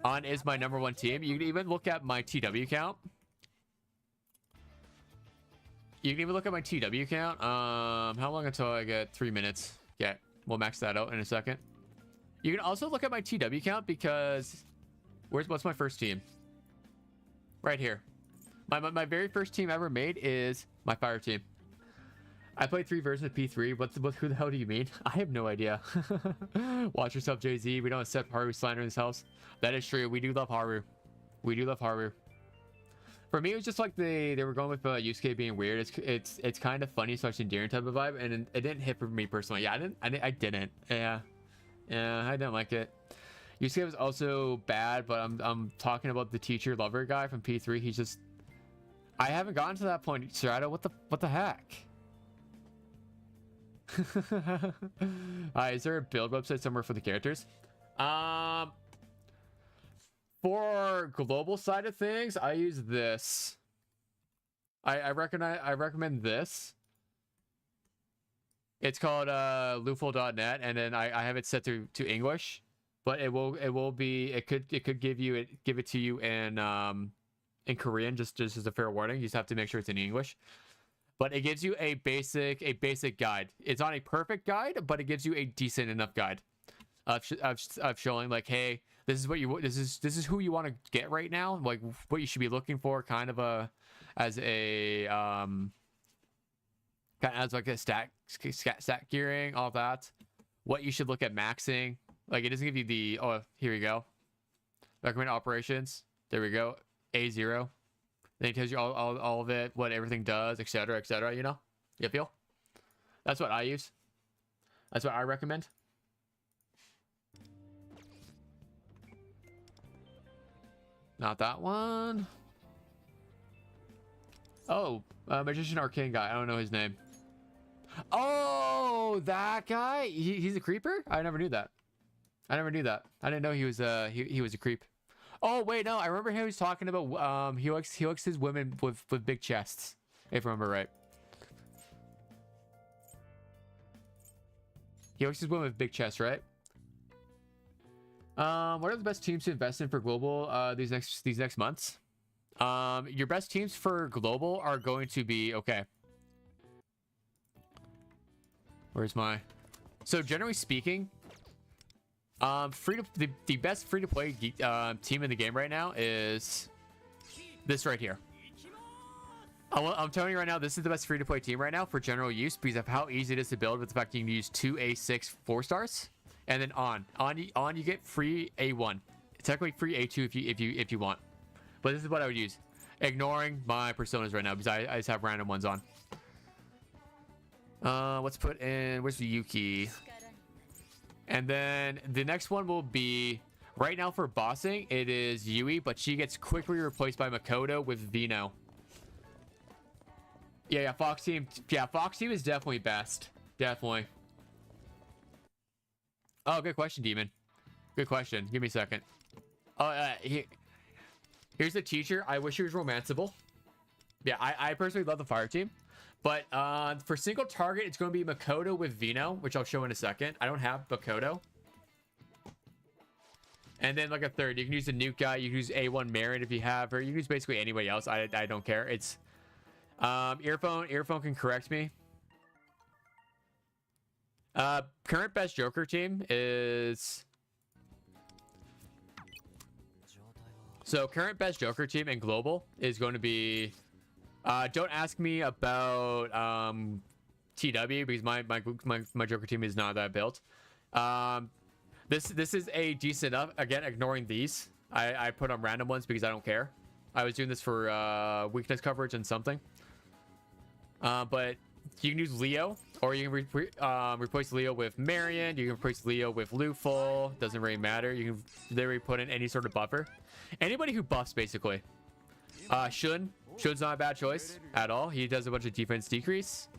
On is my #1 team. You can even look at my TW count. You can even look at my TW count. How long until I get 3 minutes? Yeah, we'll max that out in a second. You can also look at my TW count because what's my first team? Right here. My very first team ever made is my fire team. I played 3 versions of P3. Who the hell do you mean? I have no idea. Watch yourself, Jay-Z. We don't accept Haru slander in this house. That is true. We do love Haru. We do love Haru. For me, it was just like they were going with Yusuke being weird. It's kind of funny, such endearing type of vibe, and it didn't hit for me personally. Yeah, I didn't. Yeah, I didn't like it. Yusuke was also bad, but I'm talking about the teacher lover guy from P3. He's just, I haven't gotten to that point. Serrato, what the heck? Is there a build website somewhere for the characters? For global side of things, I use this. I recommend this. It's called luful.net, and then I have it set to English, but it could give it to you in Korean, just as a fair warning. You just have to make sure it's in English. But it gives you a basic guide. It's not a perfect guide, but it gives you a decent enough guide. of showing like, hey, this is what you this is who you want to get right now, like what you should be looking for, kind of a as a kind of as like a stat gearing, all that. What you should look at maxing. Like it doesn't give you the here we go. Recommend operations. There we go. A0. Then it tells you all of it, what everything does, etc., etc. You know, you feel? That's what I use. That's what I recommend. Not that one. Oh, Magician Arcane guy. I don't know his name. Oh, that guy. He's a creeper. I never knew that. I never knew that. I didn't know he was he was a creep. Oh wait, no. I remember he was talking about he likes his women with big chests, if I remember right. He likes his women with big chests, right? What are the best teams to invest in for global these next months? Your best teams for global are going to be okay. Where's my? So generally speaking, the best free to play team in the game right now is this right here. I'm telling you right now, this is the best free to play team right now for general use because of how easy it is to build with the fact you can use 2 A6 4-stars. And then on you get free A1, technically free A2 if you want. But this is what I would use, ignoring my personas right now because I just have random ones on. Let's put in, where's the Yuki? And then the next one will be right now for bossing. It is Yui, but she gets quickly replaced by Makoto with Vino. Yeah, Fox team. Yeah, Fox team is definitely best. Definitely. Oh, good question, Demon. Good question. Give me a second. Oh, here's the teacher. I wish he was romanceable. Yeah, I personally love the fire team. But for single target, it's going to be Makoto with Vino, which I'll show in a second. I don't have Makoto. And then like a third, you can use the nuke guy. You can use A1 Marin if you have her. You can use basically anybody else. I don't care. It's earphone can correct me. Current best Joker team is... So current best Joker team in global is going to be... don't ask me about TW because my Joker team is not that built. This is a decent enough. Again, ignoring these. I put on random ones because I don't care. I was doing this for weakness coverage and something. But you can use Leo, or you can replace Leo with Marion. You can replace Leo with Luful. Doesn't really matter. You can literally put in any sort of buffer. Anybody who buffs, basically. Shun's not a bad choice at all. He does a bunch of defense decrease,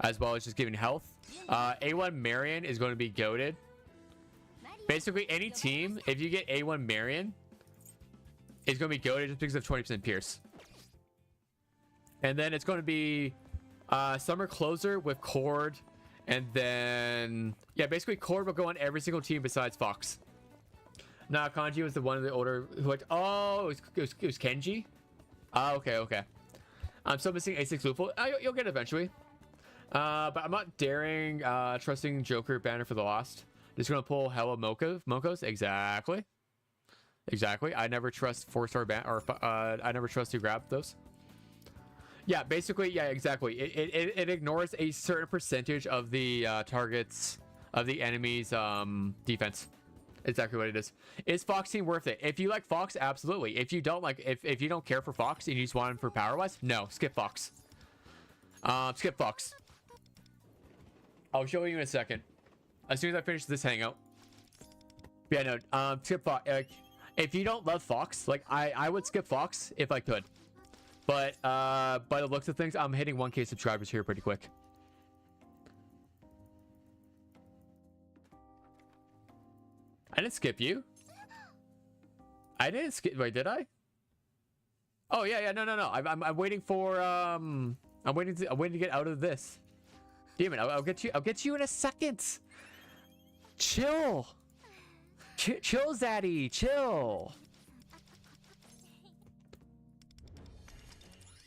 as well as just giving health. A1 Marion is going to be goated. Basically, any team, if you get A1 Marion, is going to be goated just because of 20% Pierce. And then it's going to be Summer Closer with Cord. And then, yeah, basically Cord will go on every single team besides Fox. Nah, Kanji was the one of the older who like, oh, it was Kenji? Ah, okay. I'm still missing A6 Luful. You'll get it eventually. But I'm not daring trusting Joker Banner for the Lost. Just gonna pull hella Mokos. Exactly. I never trust 4-star ban or I never trust to grab those. Yeah, basically, yeah, exactly. It ignores a certain percentage of the targets of the enemy's defense. Exactly what it is. Is Fox team worth it? If you like Fox, absolutely. If you don't like, if you don't care for Fox and you just want him for power wise, no, skip Fox. Skip Fox. I'll show you in a second. As soon as I finish this hangout. Yeah, no. Skip Fox. If you don't love Fox, like I would skip Fox if I could. But by the looks of things, I'm hitting 1K subscribers here pretty quick. I didn't skip you. I didn't skip. Wait, did I? Oh yeah. No. I'm waiting for I'm waiting to get out of this. Damn it! I'll get you. I'll get you in a second. Chill, Zaddy. Chill.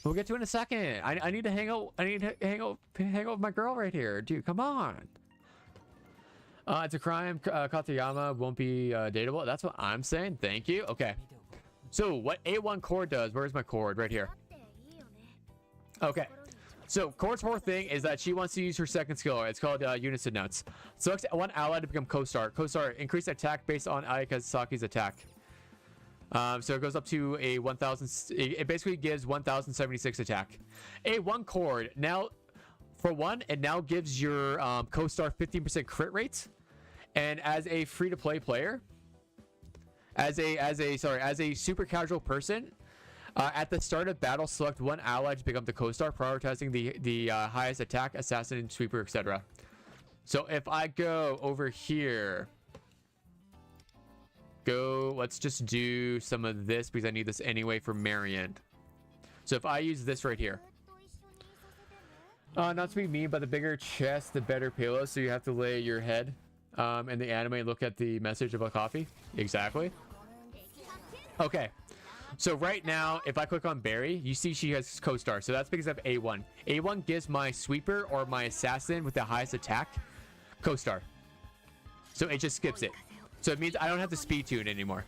We'll get to it in a second. I need to hang out. I need to hang out with my girl right here, dude. Come on. It's a crime. Katayama won't be dateable. That's what I'm saying. Thank you. Okay. So what A1 cord does, where's my cord? Right here. Okay. So Cord's whole thing is that she wants to use her second skill. It's called Unison Notes. Select one ally to become co-star. Co-star, increase attack based on Ayakasaki's attack. So it goes up to a 1000. It basically gives 1076 attack. A1 cord. Now, for one, it now gives your co-star 15% crit rates. And as a free-to-play player, as a super casual person, at the start of battle, select one ally to become the co-star, prioritizing the highest attack, assassin, sweeper, etc. So if I go over here, let's just do some of this because I need this anyway for Marion. So if I use this right here, not to be mean, but the bigger chest, the better payload. So you have to lay your head in the anime and look at the message about coffee. Exactly. Okay. So right now, if I click on Barry, you see she has co-star. So that's because I have A1. A1 gives my sweeper or my assassin with the highest attack co-star. So it just skips it. So it means I don't have the speed tune anymore.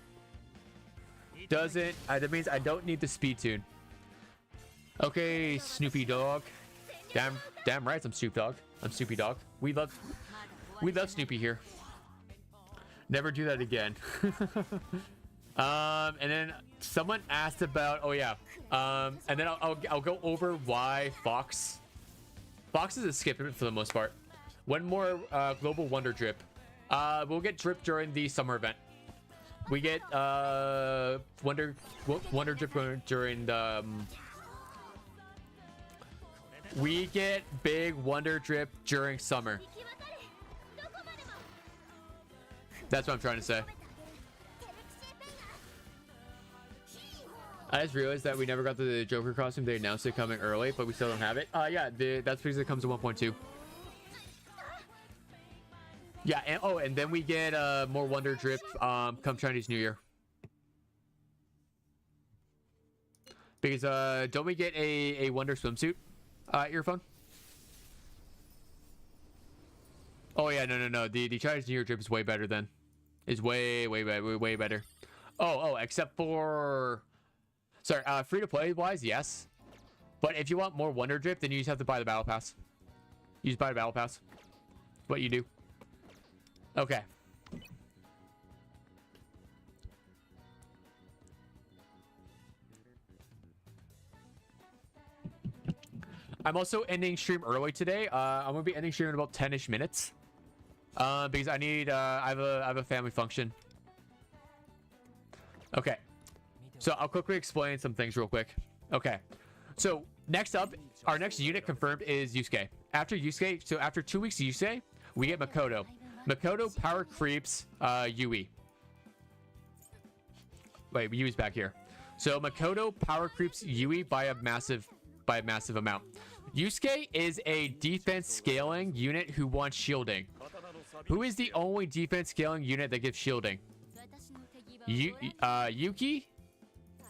That means I don't need the speed tune. Okay, Snoopy Dog. Damn right, I'm Snoop Dog. I'm Snoopy Dog. We love Snoopy here. Never do that again. And then someone asked about, oh yeah, and then I'll go over why Fox is a skip for the most part. One more global wonder drip. We'll get drip during the summer event. We get wonder drip during the we get big wonder drip during summer. That's what I'm trying to say. I just realized that we never got the Joker costume. They announced it coming early, but we still don't have it. Yeah, that's because it comes to 1.2. Yeah, and then we get more Wonder Drip come Chinese New Year. Because don't we get a Wonder swimsuit earphone? Oh yeah, no. The Chinese New Year drip is way better then. Is way better. Oh, except for. Sorry, free-to-play wise, yes. But if you want more Wonder Drip, then you just have to buy the Battle Pass. You just buy the Battle Pass. What you do. Okay. I'm also ending stream early today. I'm gonna be ending stream in about 10-ish minutes. Because I need, I have a family function. Okay. So I'll quickly explain some things real quick. Okay. So next up, our next unit confirmed is Yusuke. After 2 weeks of Yusuke, we get Makoto. Makoto power creeps Yui. Wait, Yui's back here. So Makoto power creeps Yui by a massive amount. Yusuke is a defense scaling unit who wants shielding. Who is the only defense scaling unit that gives shielding? Yuki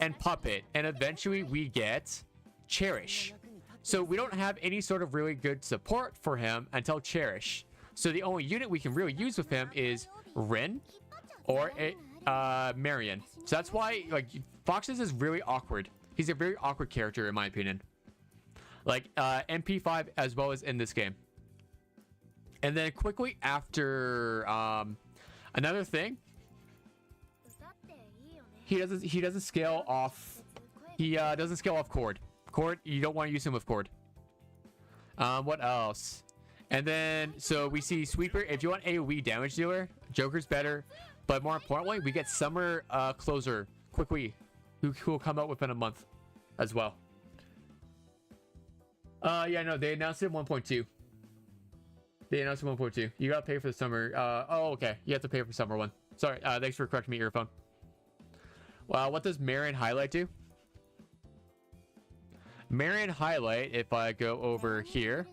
and Puppet, and eventually we get Cherish. So we don't have any sort of really good support for him until Cherish. So the only unit we can really use with him is Rin or Marion. So that's why, like, Foxes is really awkward. He's a very awkward character in my opinion. Like MP5 as well as in this game. And then quickly after another thing, he doesn't scale off. He doesn't scale off Cord. Cord, you don't want to use him with Cord. What else? And then so we see Sweeper. If you want AoE damage dealer, Joker's better. But more importantly, we get Summer Closer quickly, who will come out within a month as well. Yeah, no, they announced it in 1.2. They announced it in 1.2. You gotta pay for the summer. Oh, okay. You have to pay for the summer one. Sorry. Thanks for correcting me, earphone. Well, what does Marion Highlight do? Marion Highlight, if I go over here,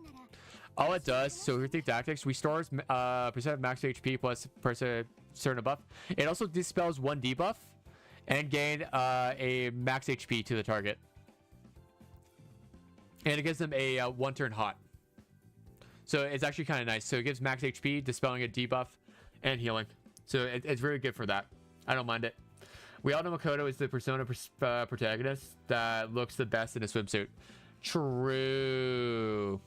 all it does, so here think tactics, restores percent of max HP plus percent certain buff. It also dispels one debuff and gain a max HP to the target. And it gives them a one turn hot. So it's actually kind of nice. So it gives max HP, dispelling a debuff, and healing. So it's really good for that. I don't mind it. We all know Makoto is the Persona protagonist that looks the best in a swimsuit. True.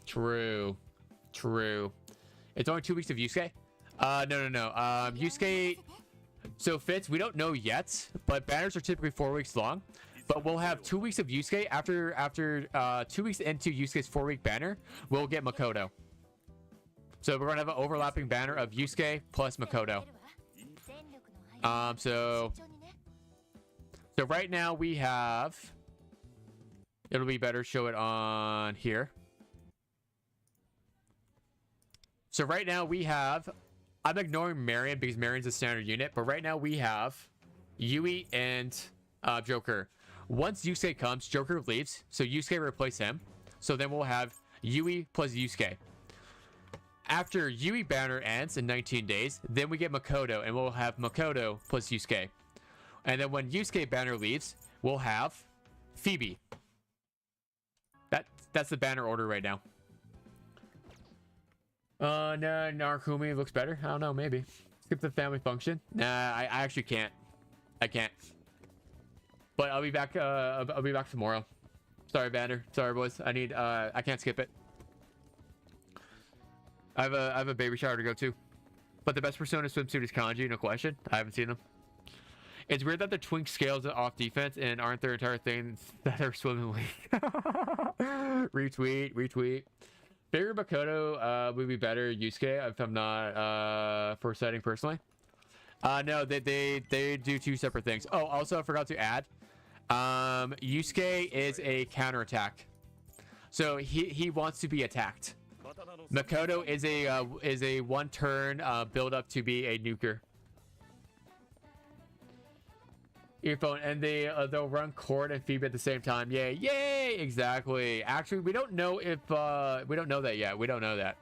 It's only 2 weeks of Yusuke. No. Yusuke. So Fitz, we don't know yet, but banners are typically 4 weeks long. But we'll have 2 weeks of Yusuke. After 2 weeks into Yusuke's 4-week banner, we'll get Makoto. So we're gonna have an overlapping banner of Yusuke plus Makoto. So right now we have. It'll be better show it on here. So right now we have. I'm ignoring Marion because Marion's a standard unit, but right now we have Yui and Joker. Once Yusuke comes, Joker leaves, so Yusuke replace him. So then we'll have Yui plus Yusuke. After Yui banner ends in 19 days, then we get Makoto, and we'll have Makoto plus Yusuke. And then when Yusuke banner leaves, we'll have Phoebe. That's the banner order right now. No, Narukumi looks better. I don't know, maybe. Skip the family function. Nah, I actually can't. I can't. But I'll be back. I'll be back tomorrow. Sorry, Banner. Sorry, boys. I can't skip it. I have a baby shower to go to. But the best Persona swimsuit is Kanji, no question. I haven't seen them. It's weird that the twink scales off defense and aren't their entire things that are swimming league. Retweet. Bigger Makoto would be better Yusuke if I'm not for setting personally. No, they do two separate things. Oh, also I forgot to add. Yusuke is a counterattack. So he wants to be attacked. Makoto is a one turn build up to be a nuker. Earphone, and they'll run Cord and Phoebe at the same time. Yay! Exactly. Actually, we don't know if we don't know that yet. We don't know that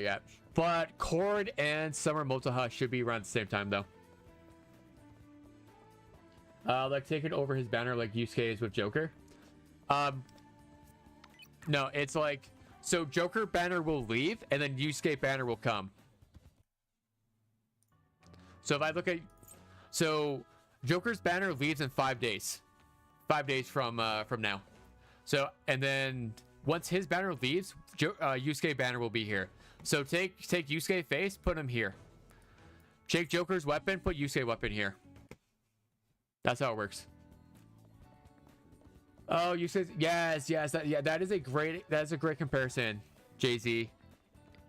yet. But Cord and Summer Motoha should be around at the same time though. Like taking over his banner like Yusuke is with Joker. No, it's like so Joker banner will leave and then Yusuke banner will come. So if I look at Joker's banner leaves in 5 days. 5 days from now. So and then once his banner leaves, Yusuke banner will be here. So take Yusuke face, put him here. Take Joker's weapon, put Yusuke weapon here. That's how it works. Oh, Yusuke, yes, that is a great comparison, Jay-Z.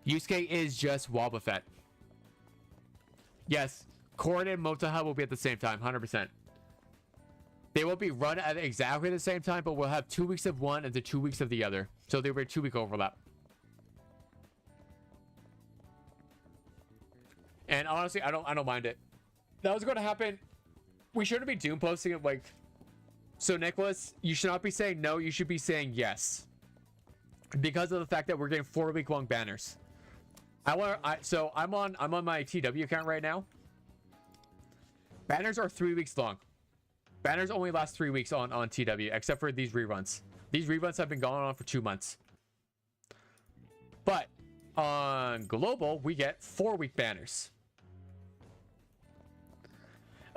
Yusuke is just Wobbuffet. Yes. Cord and Motoha will be at the same time, 100%. They won't be run at exactly the same time, but we'll have 2 weeks of one and the 2 weeks of the other. So there will be a 2 week overlap. And honestly, I don't mind it. That was going to happen. We shouldn't be doom posting it like. So Nicholas, you should not be saying no. You should be saying yes, because of the fact that we're getting 4 week long banners. I'm on my TW account right now. Banners are 3 weeks long. Banners only last 3 weeks on TW, except for these reruns. These reruns have been going on for 2 months. But on global, we get 4 week banners.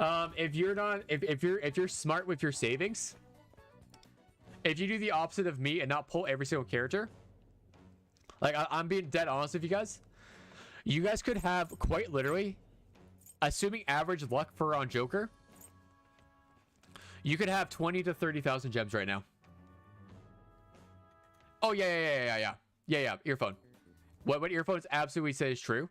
If you're smart with your savings, if you do the opposite of me and not pull every single character, like I'm being dead honest with you guys could have quite literally, assuming average luck for on Joker, you could have 20 to 30,000 gems right now. Oh yeah. Earphone. What Earphones absolutely say is true.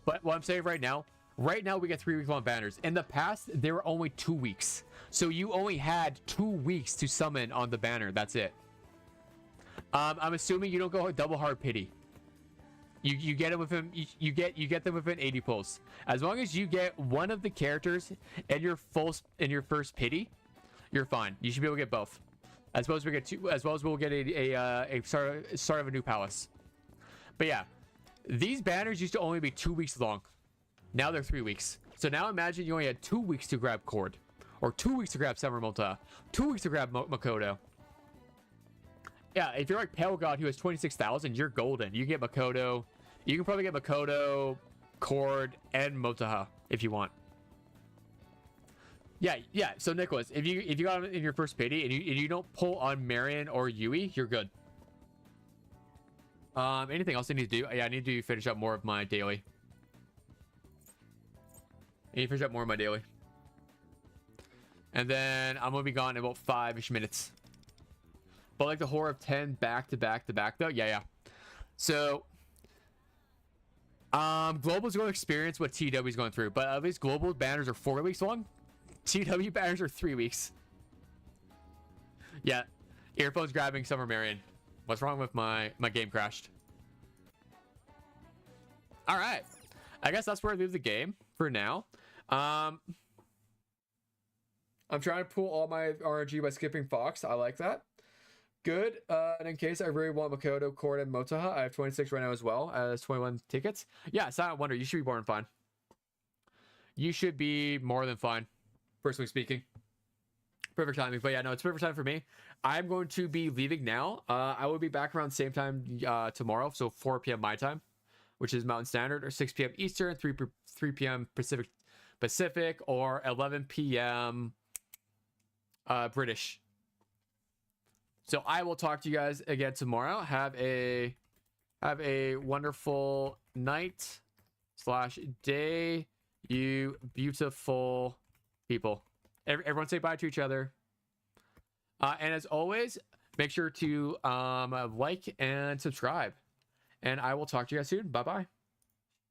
But what I'm saying right now we get 3 week long banners. In the past, there were only 2 weeks. So you only had 2 weeks to summon on the banner. That's it. I'm assuming you don't go double hard pity. You get them within you get them within 80 pulls. As long as you get one of the characters in your first pity, you're fine. You should be able to get both. As well as we get two. As well as we'll get a start of a new palace. But yeah, these banners used to only be 2 weeks long. Now they're 3 weeks. So now imagine you only had 2 weeks to grab Cord, or 2 weeks to grab Summer Multa, 2 weeks to grab Makoto. Yeah, if you're like Pale God who has 26,000, you're golden. You get Makoto, You can probably get Makoto, Cord, and Motaha if you want. Yeah, yeah. So Nicholas, if you got him in your first payday and you don't pull on Marion or Yui, you're good. Anything else I need to do? Yeah, I need to finish up more of my daily. I need to finish up more of my daily. And then I'm gonna be gone in about 5-ish minutes. But like the horror of 10 back to back to back though, yeah. So Global's going to experience what TW's going through, but at least Global banners are 4 weeks long. TW banners are 3 weeks. Yeah, earphones grabbing Summer Marion. What's wrong with my game crashed? All right, I guess that's where I leave the game for now. I'm trying to pull all my RNG by skipping Fox. I like that. Good. And in case I really want Makoto, Cord, and Motaha, I have 26 right now as well as 21 tickets. Yeah, Silent Wonder, you should be more than fine. You should be more than fine, personally speaking. Perfect timing. But yeah, no, it's perfect time for me. I'm going to be leaving now. I will be back around the same time tomorrow, so 4 p.m. my time, which is Mountain Standard, or 6 p.m. Eastern, 3 p.m. Pacific, or 11 p.m. British. So I will talk to you guys again tomorrow. Have a wonderful night / day, you beautiful people. Everyone say bye to each other. And as always, make sure to like and subscribe. And I will talk to you guys soon. Bye-bye.